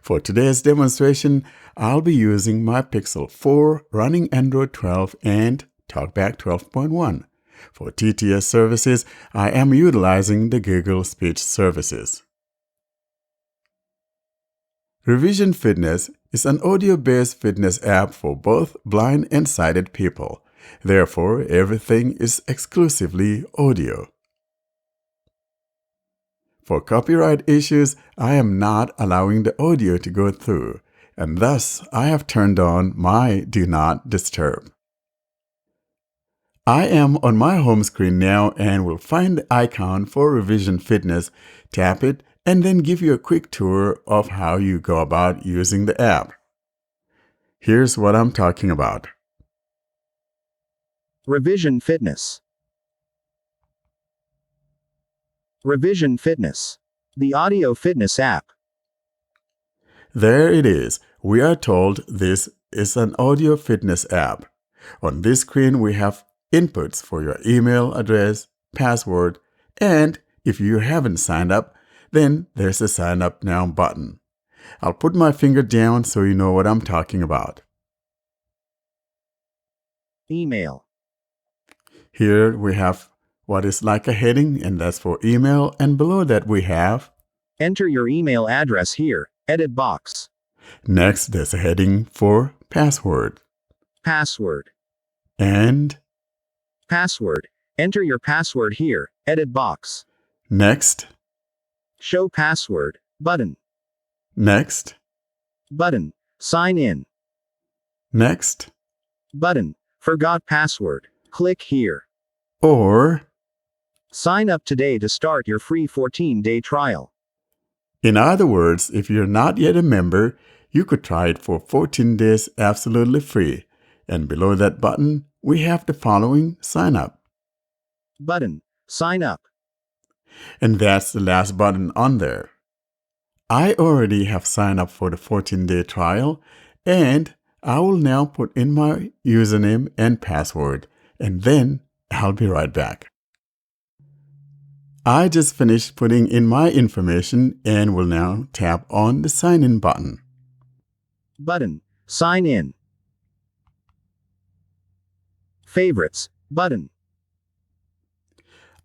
For today's demonstration, I'll be using my Pixel 4 running Android 12 and Talkback 12.1. For TTS services, I am utilizing the Google Speech Services. ReVision Fitness is an audio-based fitness app for both blind and sighted people. Therefore, everything is exclusively audio. For copyright issues, I am not allowing the audio to go through, and thus I have turned on my Do Not Disturb. I am on my home screen now and will find the icon for ReVision Fitness, tap it, and then give you a quick tour of how you go about using the app. Here's what I'm talking about. ReVision Fitness. ReVision Fitness. The audio fitness app. There it is. We are told this is an audio fitness app. On this screen, we have inputs for your email address, password, and if you haven't signed up, then there's a sign up now button. I'll put my finger down so you know what I'm talking about. Email. Here we have what is like a heading, and that's for email, and below that we have Enter your email address here, edit box. next there's a heading for password. Password. And Password. Enter your password here, edit box. next, Show password, button. next, Button. Sign in. next, Button. Forgot password. Click here. or Sign up today to start your free 14-day trial. in other words, if you're not yet a member, you could try it for 14 days absolutely free. And below that button, we have the following sign up. Button. Sign up. And that's the last button on there. I already have signed up for the 14-day trial, and I will now put in my username and password, and then I'll be right back. I just finished putting in my information and will now tap on the sign in button. Button. Sign in. Favorites. Button.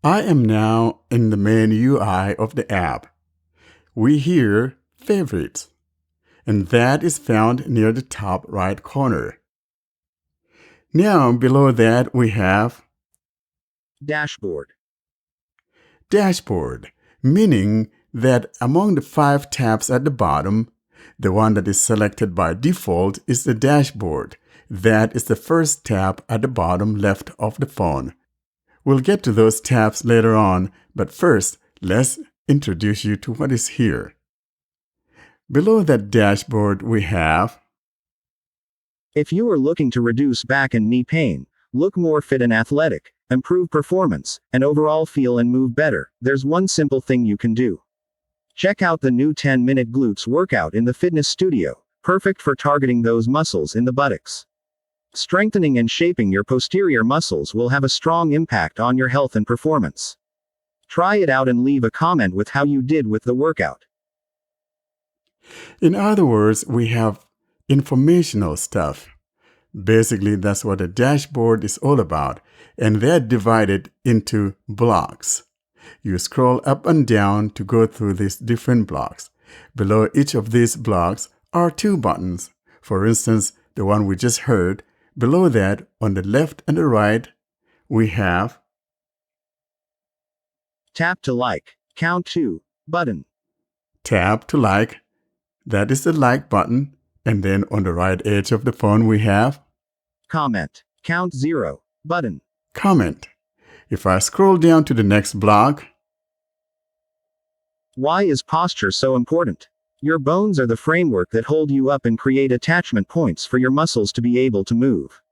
I am now in the main UI of the app. We hear favorites, and that is found near the top right corner. Now below that we have Dashboard. dashboard, meaning that among the 5 tabs at the bottom, the one that is selected by default is the dashboard. That is the first tab at the bottom left of the phone. We'll get to those tabs later on, but first, let's introduce you to what is here. Below that dashboard, we have If you are looking to reduce back and knee pain, look more fit and athletic, improve performance, and overall feel and move better, there's one simple thing you can do. Check out the new 10-minute glutes workout in the fitness studio, perfect for targeting those muscles in the buttocks. Strengthening and shaping your posterior muscles will have a strong impact on your health and performance. Try it out and leave a comment with how you did with the workout. In other words, we have informational stuff. Basically, that's what a dashboard is all about, and they're divided into blocks. You scroll up and down to go through these different blocks. Below each of these blocks are 2 buttons. For instance, the one we just heard, Below that, on the left and the right, we have Tap to like, count to, button. tap to like. That is the like button. And then on the right edge of the phone, we have Comment, count 0, button. comment. If I scroll down to the next block, Why is posture so important? Your bones are the framework that hold you up and create attachment points for your muscles to be able to move.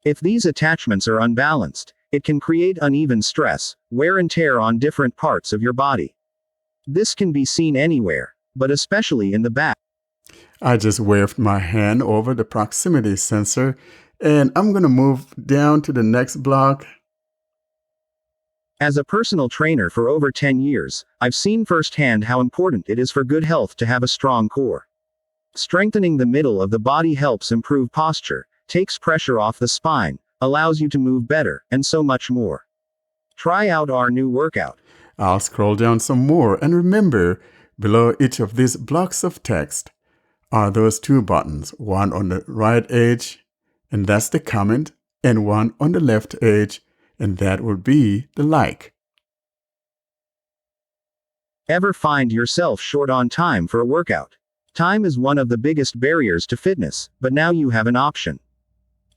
If these attachments are unbalanced, it can create uneven stress, wear and tear on different parts of your body. This can be seen anywhere, but especially in the back. I just waved my hand over the proximity sensor, and I'm going to move down to the next block. As a personal trainer for over 10 years, I've seen firsthand how important it is for good health to have a strong core. Strengthening the middle of the body helps improve posture, takes pressure off the spine, allows you to move better, and so much more. Try out our new workout. I'll scroll down some more, and remember, below each of these blocks of text are those two buttons, one on the right edge, and that's the comment, and one on the left edge, and that would be the like. Ever find yourself short on time for a workout? Time is one of the biggest barriers to fitness, but now you have an option.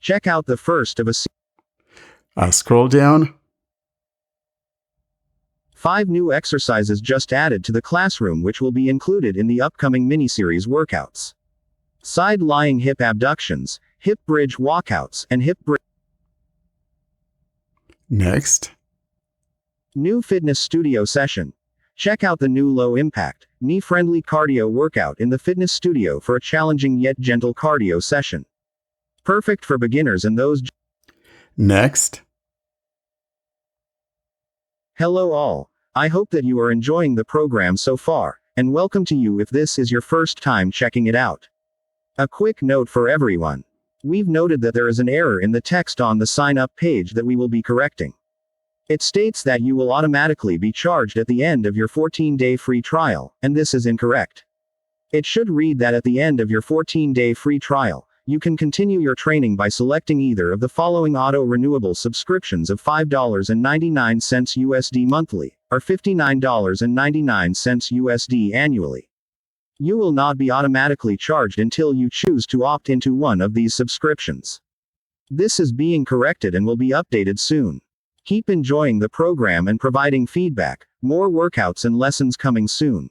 Check out the first of a I scroll down. 5 new exercises just added to the classroom, which will be included in the upcoming mini-series workouts. Side lying hip abductions, hip bridge walkouts, and hip bridge. Next, New fitness studio session. Check out the new low-impact, knee-friendly cardio workout in the fitness studio for a challenging yet gentle cardio session. Perfect for beginners and those. next, Hello all. I hope that you are enjoying the program so far, and welcome to you if this is your first time checking it out. A quick note for everyone. We've noted that there is an error in the text on the sign-up page that we will be correcting. It states that you will automatically be charged at the end of your 14-day free trial, and this is incorrect. It should read that at the end of your 14-day free trial, you can continue your training by selecting either of the following auto-renewable subscriptions of $5.99 USD monthly, or $59.99 USD annually. You will not be automatically charged until you choose to opt into one of these subscriptions. This is being corrected and will be updated soon. Keep enjoying the program and providing feedback. More workouts and lessons coming soon.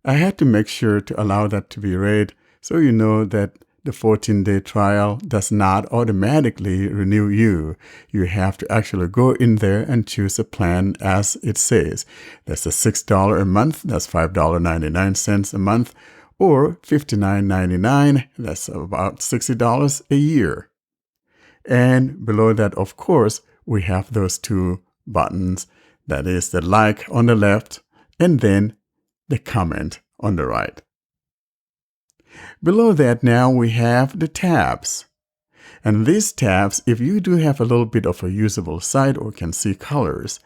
I had to make sure to allow that to be read so you know that the 14-day trial does not automatically renew you. You have to actually go in there and choose a plan as it says. That's a $6 a month, that's $5.99 a month, or $59.99, that's about $60 a year. And below that, of course, we have those two buttons. That is the like on the left, and then the comment on the right. Below that now we have the tabs. And these tabs, if you do have a little bit of a usable sight or can see colors,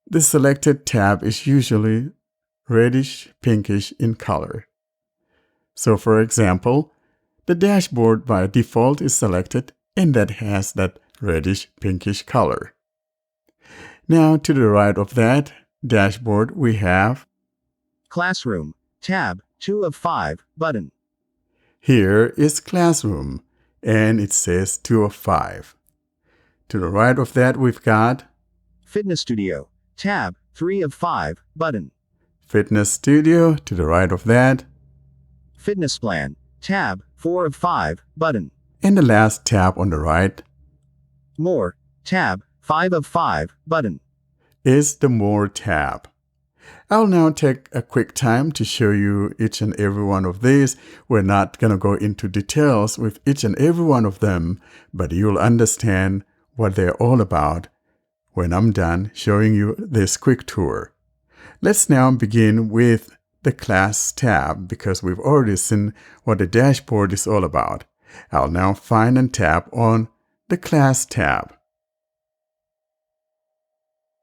the selected tab is usually reddish pinkish in color. So for example, the dashboard by default is selected and that has that reddish pinkish color. Now to the right of that dashboard we have Classroom, tab, 2 of 5, button. Here is Classroom, and it says 2 of 5. To the right of that, we've got Fitness Studio, tab, 3 of 5, button. Fitness Studio. To the right of that, Fitness Plan, tab, 4 of 5, button. and the last tab on the right More, tab, 5 of 5, button. is the More tab. I'll now take a quick time to show you each and every one of these. We're not going to go into details with each and every one of them, but you'll understand what they're all about when I'm done showing you this quick tour. Let's now begin with the Class tab because we've already seen what the dashboard is all about. I'll now find and tap on the Class tab.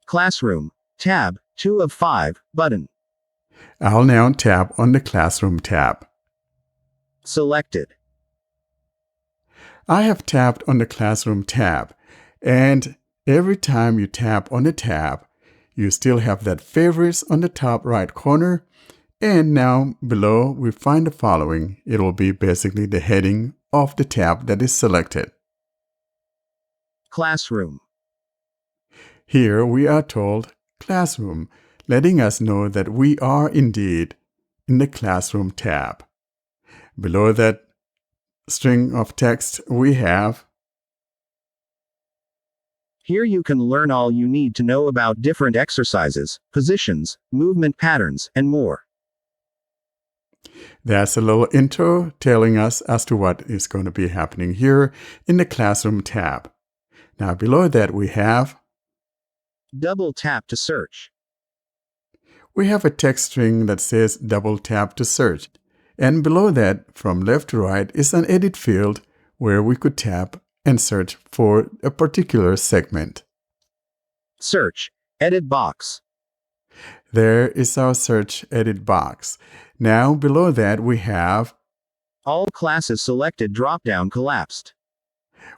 Classroom, tab, 2 of 5, button. I'll now tap on the Classroom tab. Selected. I have tapped on the Classroom tab, and every time you tap on the tab, you still have that Favorites on the top right corner, and now below we find the following. It will be basically the heading of the tab that is selected. Classroom. Here we are told Classroom, letting us know that we are indeed in the Classroom tab. Below that string of text we have Here you can learn all you need to know about different exercises, positions, movement patterns, and more. That's a little intro telling us as to what is going to be happening here in the Classroom tab. Now below that we have Double tap to search. we have a text string that says double tap to search. And below that, from left to right, is an edit field where we could tap and search for a particular segment. Search. Edit box. There is our search edit box. Now below that we have All classes selected drop-down collapsed.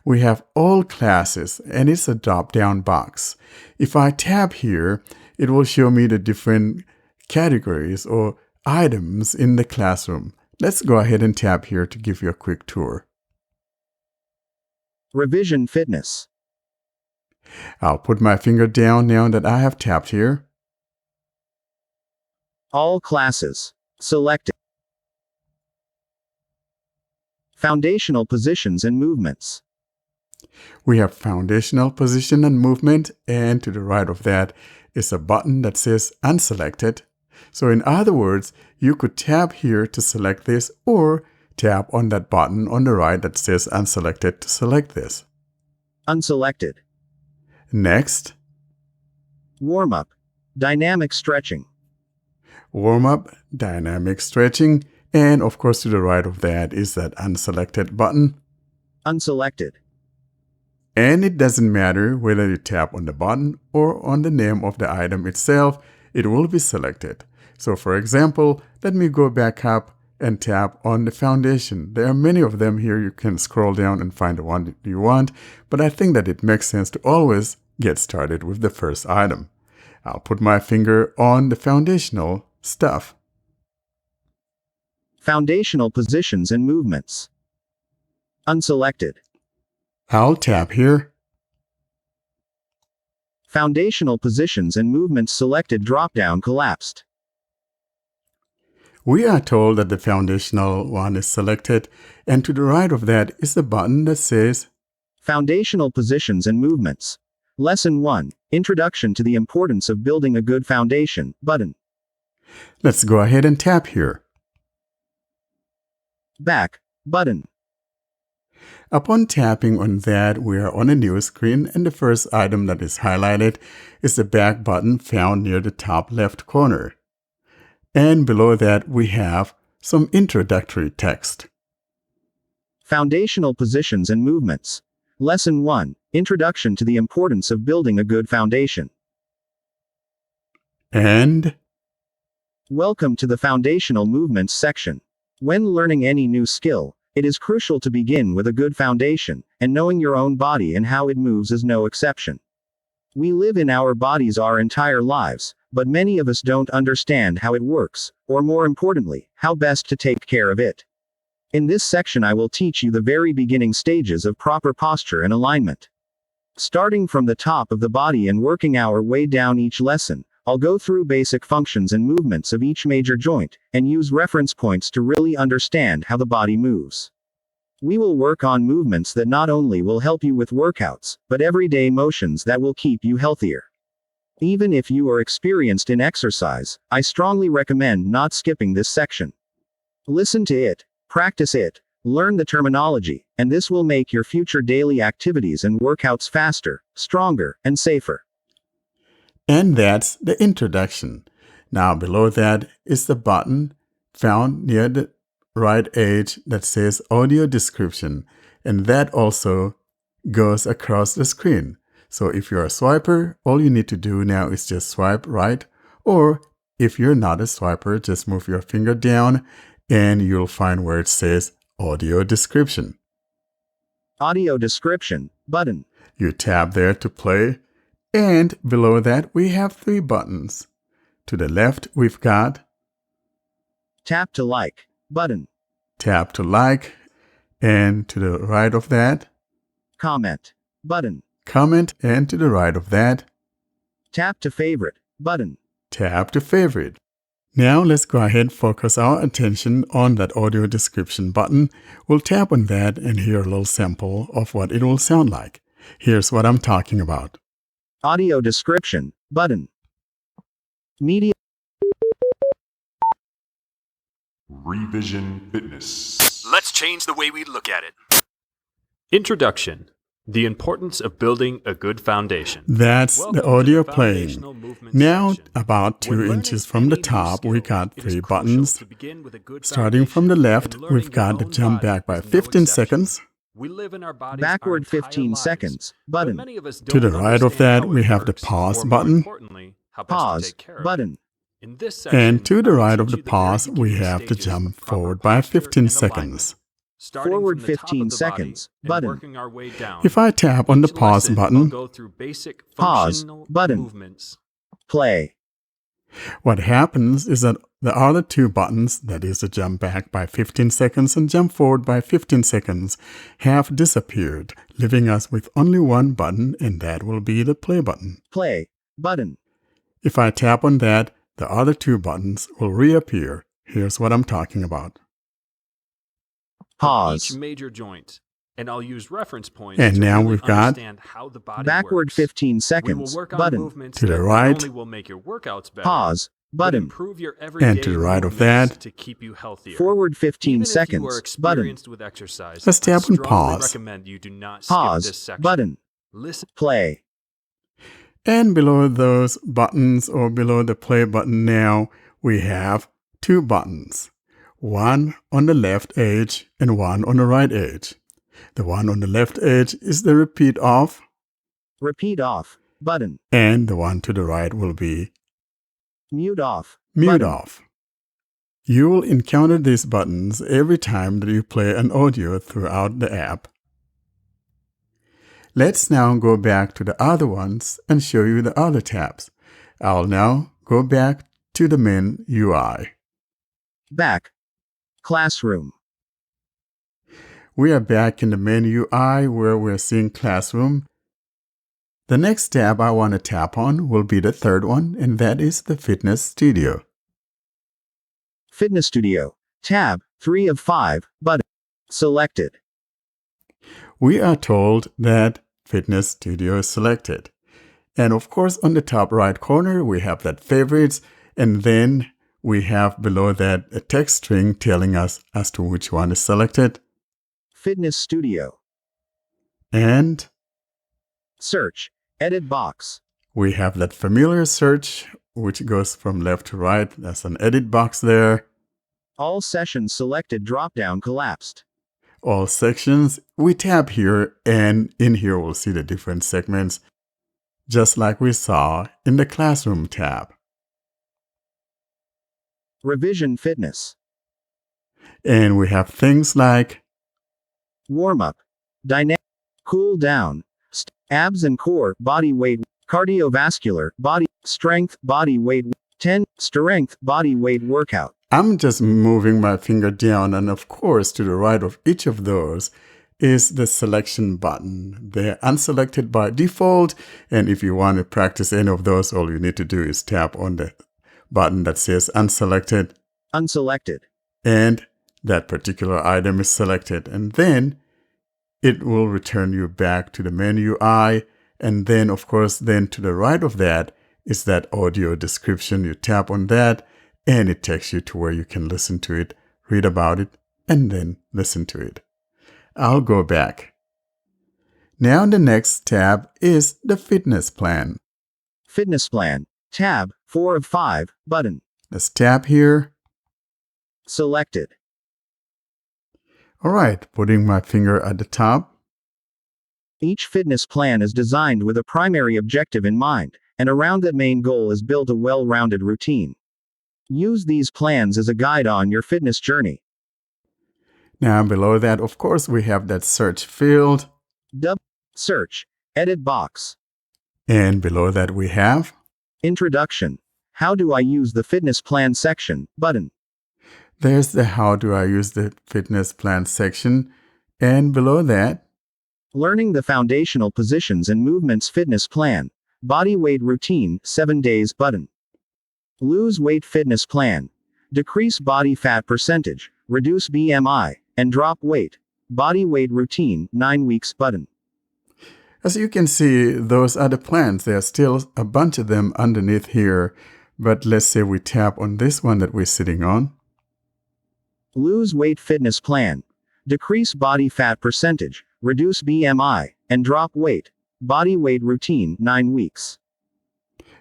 we have all classes, and it's a drop-down box. If I tap here, it will show me the different categories or items in the classroom. Let's go ahead and tap here to give you a quick tour. ReVision Fitness. I'll put my finger down now that I have tapped here. All classes selected. Foundational positions and movements. We have foundational position and movement, and to the right of that is a button that says unselected. So in other words, you could tap here to select this, or tap on that button on the right that says unselected to select this. Unselected. Next, Warm up. Dynamic stretching. warm up, dynamic stretching, and of course to the right of that is that unselected button. Unselected. And it doesn't matter whether you tap on the button or on the name of the item itself, it will be selected. So for example, let me go back up and tap on the foundation. There are many of them here. You can scroll down and find the one that you want, but I think that it makes sense to always get started with the first item. I'll put my finger on the foundational stuff. Foundational positions and movements. Unselected. I'll tap here. Foundational positions and movements selected drop-down collapsed. We are told that the foundational one is selected, and to the right of that is the button that says Foundational positions and movements. Lesson 1. Introduction to the importance of building a good foundation, button. let's go ahead and tap here. Back, button. Upon tapping on that, we are on a new screen, and the first item that is highlighted is the back button found near the top left corner. And below that, we have some introductory text. Foundational positions and movements. Lesson 1. Introduction to the importance of building a good foundation. And Welcome to the Foundational Movements section. When learning any new skill, it is crucial to begin with a good foundation, and knowing your own body and how it moves is no exception. We live in our bodies our entire lives, but many of us don't understand how it works, or more importantly, how best to take care of it. In this section I will teach you the very beginning stages of proper posture and alignment. Starting from the top of the body and working our way down each lesson, I'll go through basic functions and movements of each major joint, and use reference points to really understand how the body moves. We will work on movements that not only will help you with workouts, but everyday motions that will keep you healthier. Even if you are experienced in exercise, I strongly recommend not skipping this section. Listen to it, practice it, learn the terminology, and this will make your future daily activities and workouts faster, stronger, and safer. And that's the introduction. Now below that is the button found near the right edge that says audio description, and that also goes across the screen. So if you're a swiper, all you need to do now is just swipe right, or if you're not a swiper, just move your finger down and you'll find where it says audio description. Audio description button. You tap there to play, and below that we have 3 buttons. To the left, we've got Tap to like button. tap to like, and to the right of that, Comment button. comment, and to the right of that, Tap to favorite button. tap to favorite. Now let's go ahead and focus our attention on that audio description button. We'll tap on that and hear a little sample of what it will sound like. Here's what I'm talking about. Audio description button. Media. ReVision Fitness. Let's change the way we look at it. Introduction. The importance of building a good foundation. That's Welcome the to audio foundational playing. movement Now, section. about When 2 learning inches from the any new top, we skill, got it is 3 crucial buttons. to begin with a good Starting from the foundation, left, and learning we've your got the own jump body back by is no 15 exception. seconds. We live in our bodies Backward our entire 15 lives, seconds but button. many of us To the don't right of understand that, how we it have the works, pause or more button. importantly, how best to Pause take care of it. button. In this section, And to I the will right of teach the you very pause, we beginning have to stages jump of proper forward by posture 15 and seconds. alignment, starting Forward from the top 15 of the body seconds and button. working our way down. If I tap on the Each pause lesson, I'll button, go through basic Pause functional button. movements. Play. what happens is that the other 2 buttons, that is the jump back by 15 seconds and jump forward by 15 seconds, have disappeared, leaving us with only 1 button, and that will be the play button. Play button. If I tap on that, the other 2 buttons will reappear. Here's what I'm talking about. Of Pause. each major joint, and I'll use reference points And to now really we've got understand how the body Backward works. 15 We will seconds work on button. movements To the that right. not only will make your workouts better, Pause but button. improve your everyday And to the right of movements that, to keep you healthier. Forward 15 Even if you are seconds button. experienced with exercise, Let's I tap on strongly pause. recommend you do not skip Pause this section. button. Listen. Play. And below those buttons, or below the play button now, we have 2 buttons. One on the left edge and one on the right edge. The one on the left edge is the repeat off, Repeat off button. and the one to the right will be Mute off mute button. off. You will encounter these buttons every time that you play an audio throughout the app. Let's now go back to the other ones and show you the other tabs. I'll now go back to the main UI. Back. Classroom. We are back in the main UI where we're seeing Classroom. The next tab I want to tap on will be the 3rd one, and that is the Fitness Studio. Fitness Studio. Tab 3 of 5 button. Selected. We are told that Fitness Studio is selected. And of course, on the top right corner, we have that favorites, and then we have below that a text string telling us as to which one is selected. Fitness Studio. And Search. Edit box. we have that familiar search, which goes from left to right. There's an edit box there. All sessions selected drop-down collapsed. All sections. We tap here, and in here we'll see the different segments, just like we saw in the Classroom tab. ReVision Fitness. And we have things like Warm-up. Dynamic. Cool down. Abs and core. Body weight. Cardiovascular. Body. Strength. Body weight. 10. Strength. Body weight workout. I'm just moving my finger down, and of course, to the right of each of those is the selection button. They're unselected by default, and if you want to practice any of those, all you need to do is tap on the button that says unselected, Unselected. and that particular item is selected. And then it will return you back to the menu UI, and then, of course, then to the right of that is that audio description. You tap on that, and it takes you to where you can listen to it, read about it, and then listen to it. I'll go back. Now the next tab is the fitness plan. Fitness plan. Tab 4 of 5 button. Let's tap here. Selected. All right, putting my finger at the top. Each fitness plan is designed with a primary objective in mind, and around that main goal is built a well-rounded routine. Use these plans as a guide on your fitness journey. Now below that, of course, we have that search field. Search. Edit box. And below that we have Introduction. How do I use the fitness plan section button. there's the how do I use the fitness plan section. And below that, Learning the foundational positions and movements fitness plan. Body weight routine 7 days button. Lose weight fitness plan. Decrease body fat percentage, reduce BMI, and drop weight. Body weight routine 9 weeks button. as you can see, those are the plans. There are still a bunch of them underneath here. But let's say we tap on this one that we're sitting on. Lose weight fitness plan. Decrease body fat percentage, reduce BMI, and drop weight. Body weight routine 9 weeks.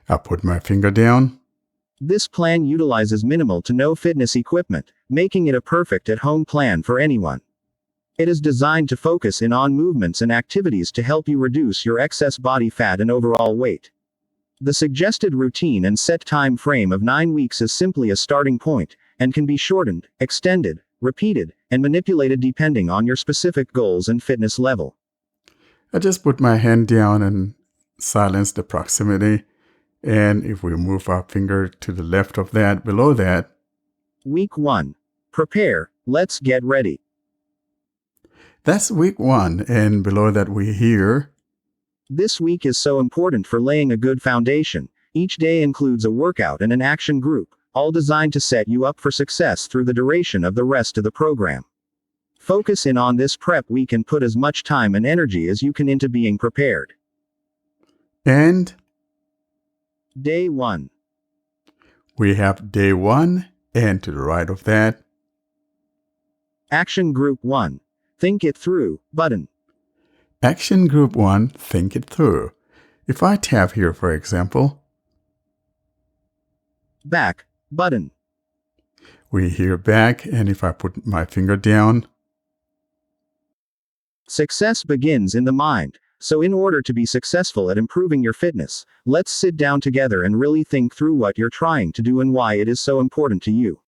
I put my finger down. This plan utilizes minimal to no fitness equipment, making it a perfect at-home plan for anyone. It is designed to focus in on movements and activities to help you reduce your excess body fat and overall weight. The suggested routine and set time frame of 9 weeks is simply a starting point, and can be shortened, extended, repeated, and manipulated depending on your specific goals and fitness level. I just put my hand down and silence the proximity. And if we move our finger to the left of that, below that, Week 1. Prepare, let's get ready. that's week 1. And below that we hear, This week is so important for laying a good foundation. Each day includes a workout and an action group, all designed to set you up for success through the duration of the rest of the program. Focus in on this prep week and put as much time and energy as you can into being prepared. and Day 1. we have day 1. And to the right of that, Action Group 1. Think it through button. action group 1, think it through. If I tap here, for example, Back button. we hear back. And if I put my finger down, Success begins in the mind. So in order to be successful at improving your fitness, let's sit down together and really think through what you're trying to do and why it is so important to you.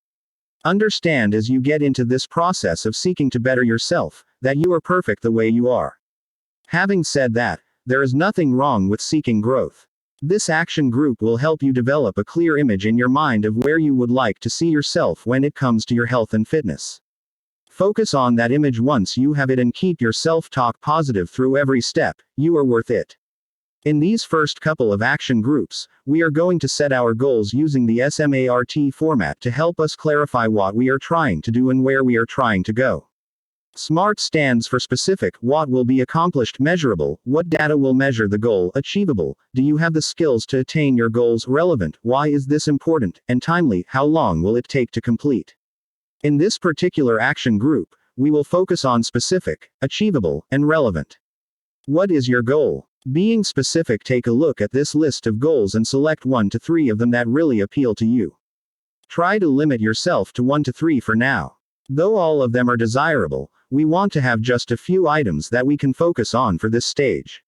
Understand as you get into this process of seeking to better yourself, that you are perfect the way you are. Having said that, there is nothing wrong with seeking growth. This action group will help you develop a clear image in your mind of where you would like to see yourself when it comes to your health and fitness. Focus on that image once you have it and keep your self-talk positive through every step. You are worth it. In these first couple of action groups, we are going to set our goals using the SMART format to help us clarify what we are trying to do and where we are trying to go. SMART stands for specific, what will be accomplished, measurable, what data will measure the goal, achievable, do you have the skills to attain your goals, relevant, why is this important, and timely, how long will it take to complete. In this particular action group, we will focus on specific, achievable, and relevant. What is your goal? Being specific, take a look at this list of goals and select 1 to 3 of them that really appeal to you. Try to limit yourself to 1 to 3 for now. Though all of them are desirable, we want to have just a few items that we can focus on for this stage.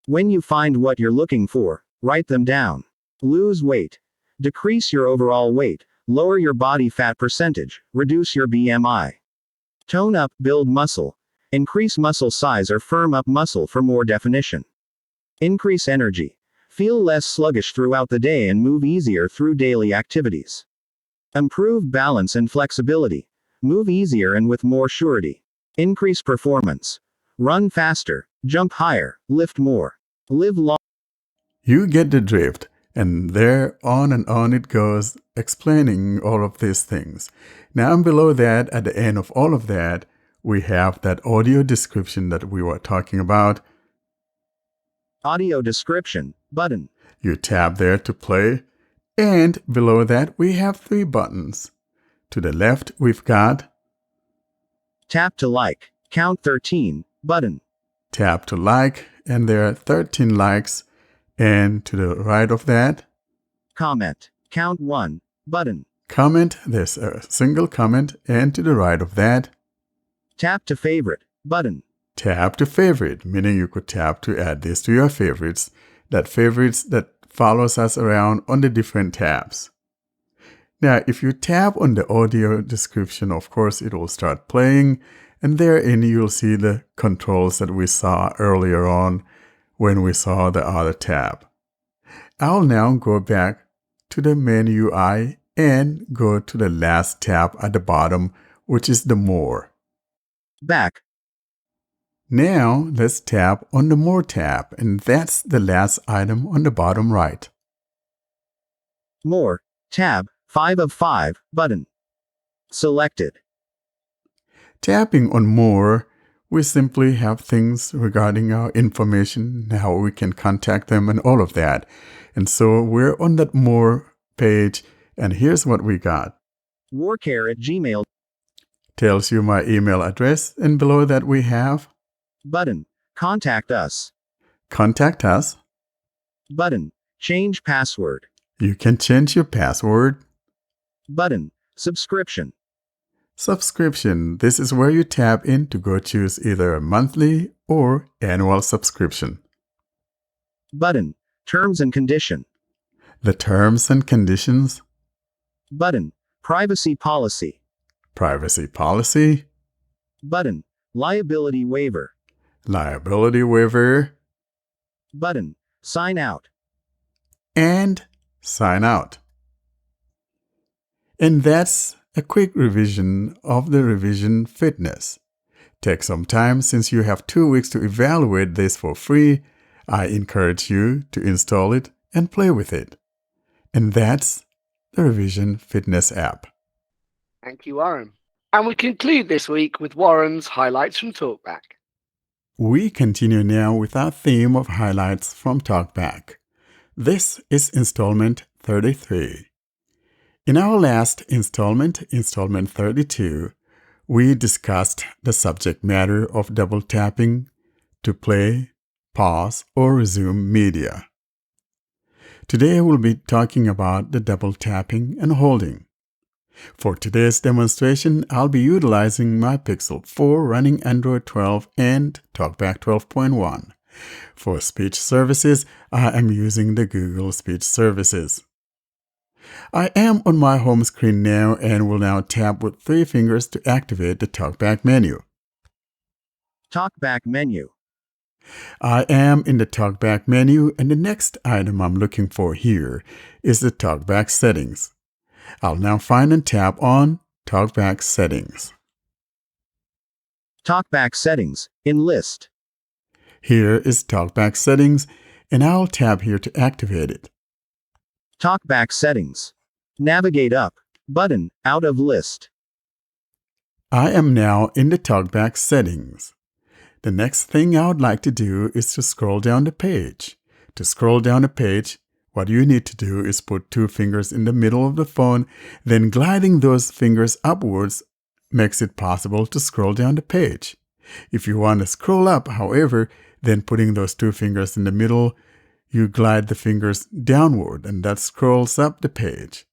When you find what you're looking for, write them down. Lose weight. Decrease your overall weight. Lower your body fat percentage. Reduce your BMI. Tone up, build muscle. Increase muscle size or firm up muscle for more definition. Increase energy. Feel less sluggish throughout the day and move easier through daily activities. Improve balance and flexibility. Move easier and with more surety. Increase performance. Run faster, jump higher, lift more. Live long. you get the drift. And there on and on it goes, explaining all of these things. Now below that, at the end of all of that, we have that audio description that we were talking about. Audio description button. You tap there to play. And below that, we have 3 buttons. To the left, we've got Tap to like. Count 13 button. tap to like, and there are 13 likes. And to the right of that, Comment. Count 1 button. comment, there's a single comment. And to the right of that, Tap to favorite button. tap to favorite, meaning you could tap to add this to your favorites. That favorites that follows us around on the different tabs. Now, if you tap on the audio description, of course, it will start playing, and therein you'll see the controls that we saw earlier on when we saw the other tab. I'll now go back to the main UI and go to the last tab at the bottom, which is the More. Back. Now, let's tap on the More tab, and that's the last item on the bottom right. More. Tab. 5 of 5. Button. Selected. Tapping on More, we simply have things regarding our information, how we can contact them, and all of that. And so we're on that More page, and here's what we got. warcare@gmail. Tells you my email address, and below that we have Button. Contact us. Contact Us. Button. Change password. You can change your password. Button. Subscription. Subscription. This is where you tap in to go choose either a monthly or annual subscription. Button. Terms and condition. The terms and conditions. Button. Privacy policy. Privacy policy. Button. Liability waiver. Liability waiver. Button. Sign out. And sign out. And that's a quick revision of the ReVision Fitness. Take some time since you have 2 weeks to evaluate this for free. I encourage you to install it and play with it. And that's the ReVision Fitness app. Thank you, Warren. And we conclude this week with Warren's highlights from Talkback. We continue now with our theme of highlights from Talkback. This is installment 33. In our last installment, installment 32, we discussed the subject matter of double tapping to play, pause, or resume media. Today we'll be talking about the double tapping and holding. For today's demonstration, I'll be utilizing my Pixel 4 running Android 12 and Talkback 12.1. For speech services, I am using the Google Speech Services. I am on my home screen now and will now tap with 3 fingers to activate the Talkback menu. Talkback menu. I am in the Talkback menu, and the next item I'm looking for here is the Talkback settings. I'll now find and tap on Talkback settings. Talkback settings. In list. Here is Talkback settings, and I'll tap here to activate it. Talkback settings. Navigate up. Button. Out of list. I am now in the Talkback settings. The next thing I would like to do is to scroll down the page. To scroll down the page, what you need to do is put 2 fingers in the middle of the phone, then gliding those fingers upwards makes it possible to scroll down the page. If you want to scroll up, however, then putting those 2 fingers in the middle, you glide the fingers downward, and that scrolls up the page.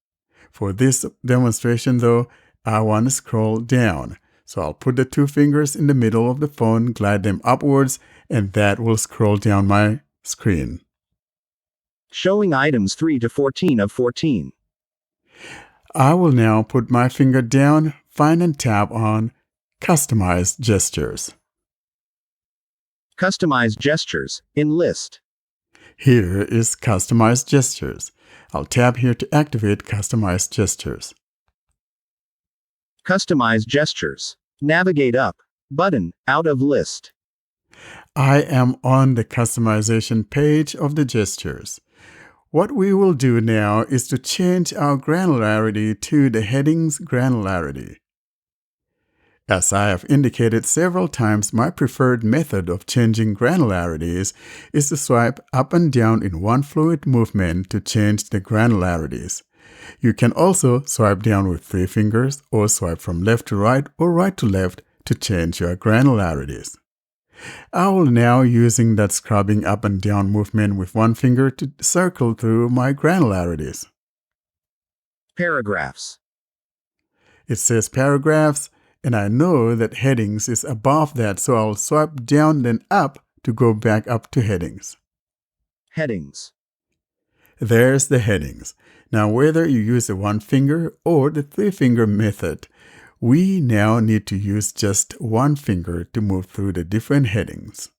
For this demonstration, though, I want to scroll down. So I'll put the 2 fingers in the middle of the phone, glide them upwards, and that will scroll down my screen. Showing items 3 to 14 of 14. I will now put my finger down, find and tap on Customize Gestures. Customize gestures. In list. Here is Customize Gestures. I'll tap here to activate Customize Gestures. Customize gestures. Navigate up. Button. Out of list. I am on the customization page of the gestures. What we will do now is to change our granularity to the headings granularity. As I have indicated several times, my preferred method of changing granularities is to swipe up and down in one fluid movement to change the granularities. You can also swipe down with 3 fingers or swipe from left to right or right to left to change your granularities. I will now using that scrubbing up and down movement with 1 finger to circle through my granularities. Paragraphs. It says paragraphs, and I know that headings is above that, so I'll swipe down then up to go back up to headings. Headings. There's the headings. Now, whether you use the one finger or the three finger method, we now need to use just one finger to move through the different headings.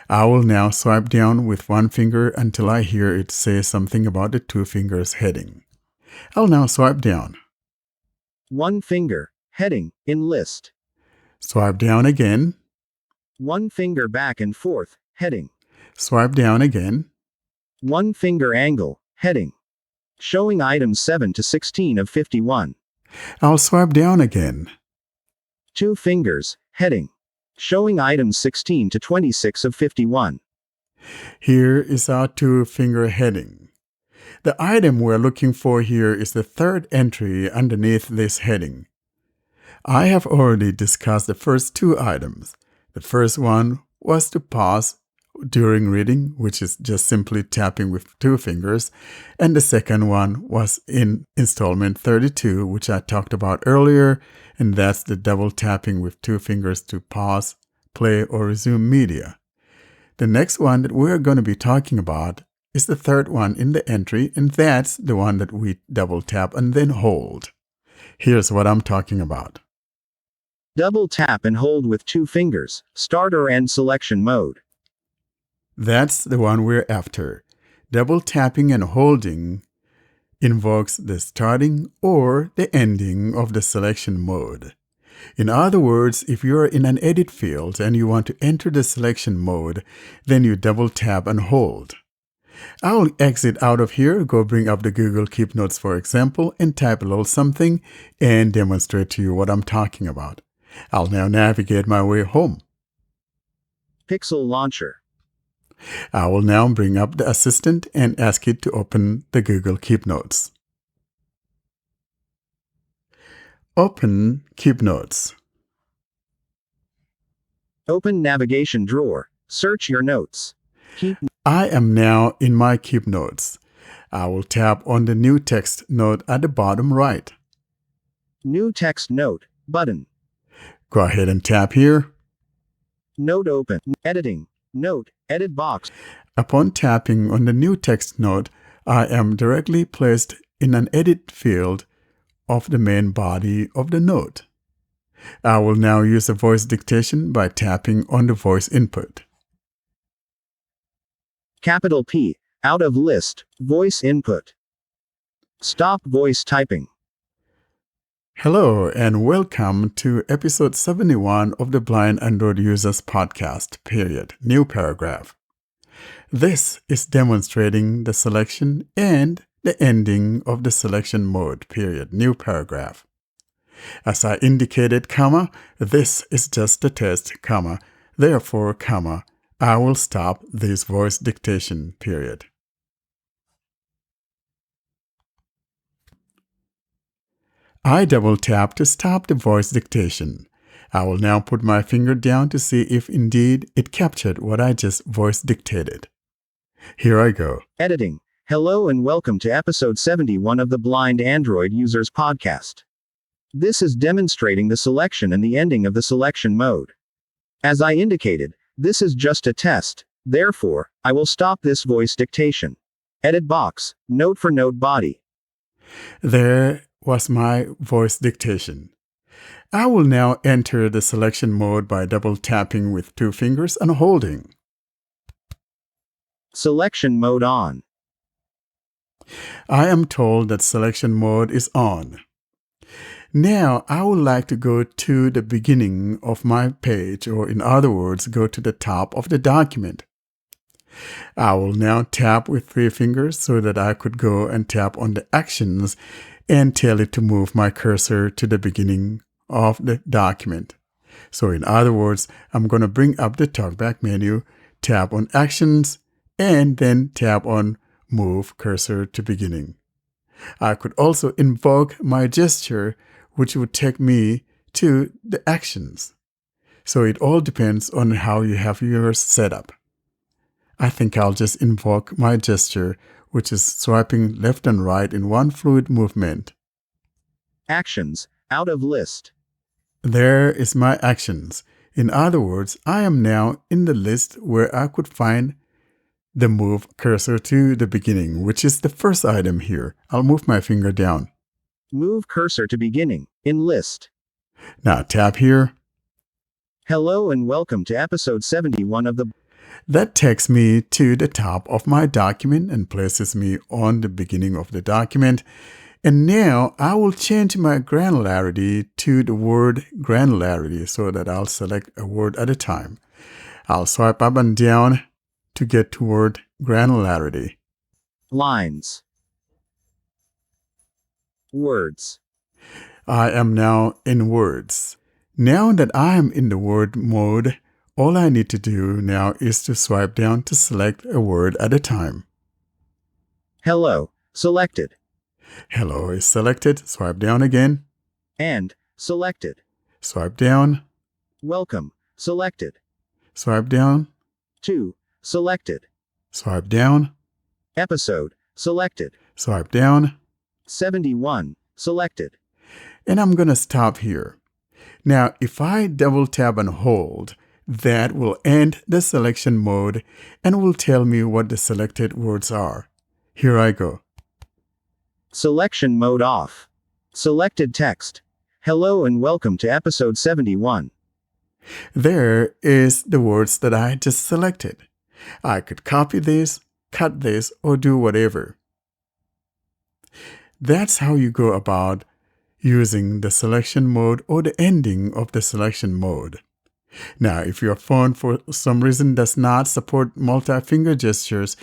I will now swipe down with one finger until I hear it say something about the two fingers heading. I'll now swipe down. One finger, heading, in list. Swipe down again. One finger back and forth, heading. Swipe down again. One finger angle, heading. Showing items 7 to 16 of 51. I'll swipe down again. Two fingers, heading. Showing items 16 to 26 of 51. Here is our two finger heading. The item we're looking for here is the third entry underneath this heading. I have already discussed the first two items. The first one was to pause during reading, which is just simply tapping with two fingers. And the second one was in installment 32, which I talked about earlier, and that's the double tapping with two fingers to pause, play, or resume media. The next one that we're going to be talking about is the third one in the entry, and that's the one that we double tap and then hold. Here's what I'm talking about. Double tap and hold with two fingers, start or end selection mode. That's the one we're after. Double tapping and holding invokes the starting or the ending of the selection mode. In other words, if you're in an edit field and you want to enter the selection mode, then you double tap and hold. I'll exit out of here, go bring up the Google Keep Notes for example, and type a little something and demonstrate to you what I'm talking about. I'll now navigate my way home. Pixel Launcher. I will now bring up the assistant and ask it to open the Google Keep Notes. Open Keep Notes. Open navigation drawer. Search your notes. Keep. I am now in my Keep Notes. I will tap on the New Text note at the bottom right. New text note button. Go ahead and tap here. Note open. Editing. Note. Edit box. Upon tapping on the New Text note, I am directly placed in an edit field of the main body of the note. I will now use a voice dictation by tapping on the voice input. Capital P. Out of list. Voice input. Stop voice typing. Hello and welcome to episode 71 of the Blind Android Users Podcast, period. New paragraph. This is demonstrating the selection and the ending of the selection mode, period. New paragraph. As I indicated, comma, this is just a test, comma, therefore, comma, I will stop this voice dictation, period. I double tap to stop the voice dictation. I will now put my finger down to see if indeed it captured what I just voice dictated. Here I go. Editing. Hello and welcome to episode 71 of the Blind Android Users Podcast. This is demonstrating the selection and the ending of the selection mode. As I indicated, this is just a test, therefore, I will stop this voice dictation. Edit box, note for note body. There was my voice dictation. I will now enter the selection mode by double tapping with two fingers and holding. Selection mode on. I am told that selection mode is on. Now I would like to go to the beginning of my page, or in other words, go to the top of the document. I will now tap with three fingers so that I could go and tap on the actions and tell it to move my cursor to the beginning of the document. So in other words, I'm going to bring up the Talkback menu, tap on actions, and then tap on move cursor to beginning. I could also invoke my gesture, which would take me to the actions. So it all depends on how you have yours set up. I think I'll just invoke my gesture, which is swiping left and right in one fluid movement. Actions, out of list. There is my actions. In other words, I am now in the list where I could find the move cursor to the beginning, which is the first item here. I'll move my finger down. Move cursor to beginning. In list. Now tap here. Hello and welcome to episode 71 of the... That takes me to the top of my document and places me on the beginning of the document. And now I will change my granularity to the word granularity so that I'll select a word at a time. I'll swipe up and down to get toward granularity. Lines. Words. I am now in words. Now that I am in the word mode, all I need to do now is to swipe down to select a word at a time. Hello. Selected. Hello is selected. Swipe down again. And. Selected. Swipe down. Welcome. Selected. Swipe down. To. Selected. Swipe down. Episode. Selected. Swipe down. 71. Selected. And I'm going to stop here. Now, if I double tap and hold, that will end the selection mode and will tell me what the selected words are. Here I go. Selection mode off. Selected text. Hello and welcome to episode 71. There is the words that I just selected. I could copy this, cut this, or do whatever. That's how you go about using the selection mode or the ending of the selection mode. Now, if your phone for some reason does not support multi-finger gestures,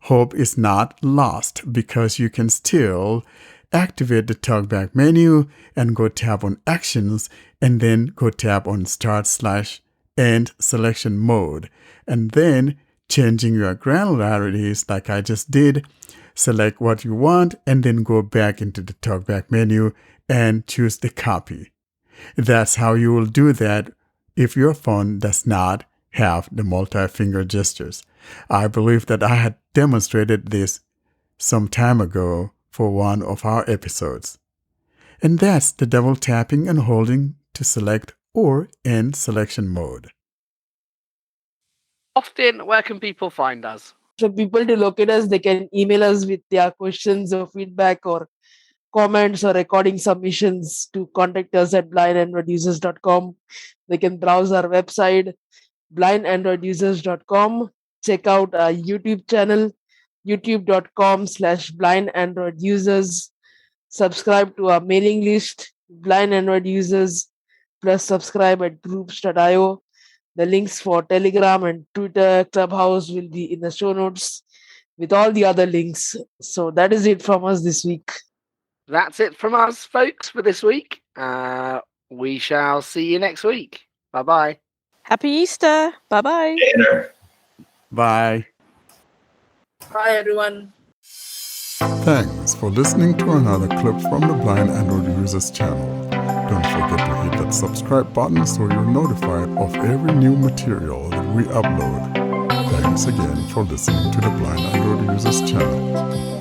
hope is not lost because you can still activate the Talkback menu and go tap on Actions and then go tap on Start/End Selection Mode. And then changing your granularities like I just did, select what you want and then go back into the Talkback menu and choose the copy. That's how you will do that if your phone does not have the multi-finger gestures. I believe that I had demonstrated this some time ago for one of our episodes. And that's the double tapping and holding to select or end selection mode. Austin, where can people find us? For people to locate us, they can email us with their questions or feedback or comments or recording submissions to contact us at blindandroidusers.com. They can browse our website, blindandroidusers.com. Check out our YouTube channel, youtube.com/blindandroidusers. Subscribe to our mailing list, Blind Android Users, plus subscribe at groups.io. The links for Telegram and Twitter, Clubhouse will be in the show notes with all the other links. So that is it from us this week. That's it from us, folks, for this week. We shall see you next week. Bye-bye. Happy Easter. Bye-bye. Later. Bye. Bye, everyone. Thanks for listening to another clip from the Blind Android Users channel. Don't forget to hit that subscribe button so you're notified of every new material that we upload. Thanks again for listening to the Blind Android Users channel.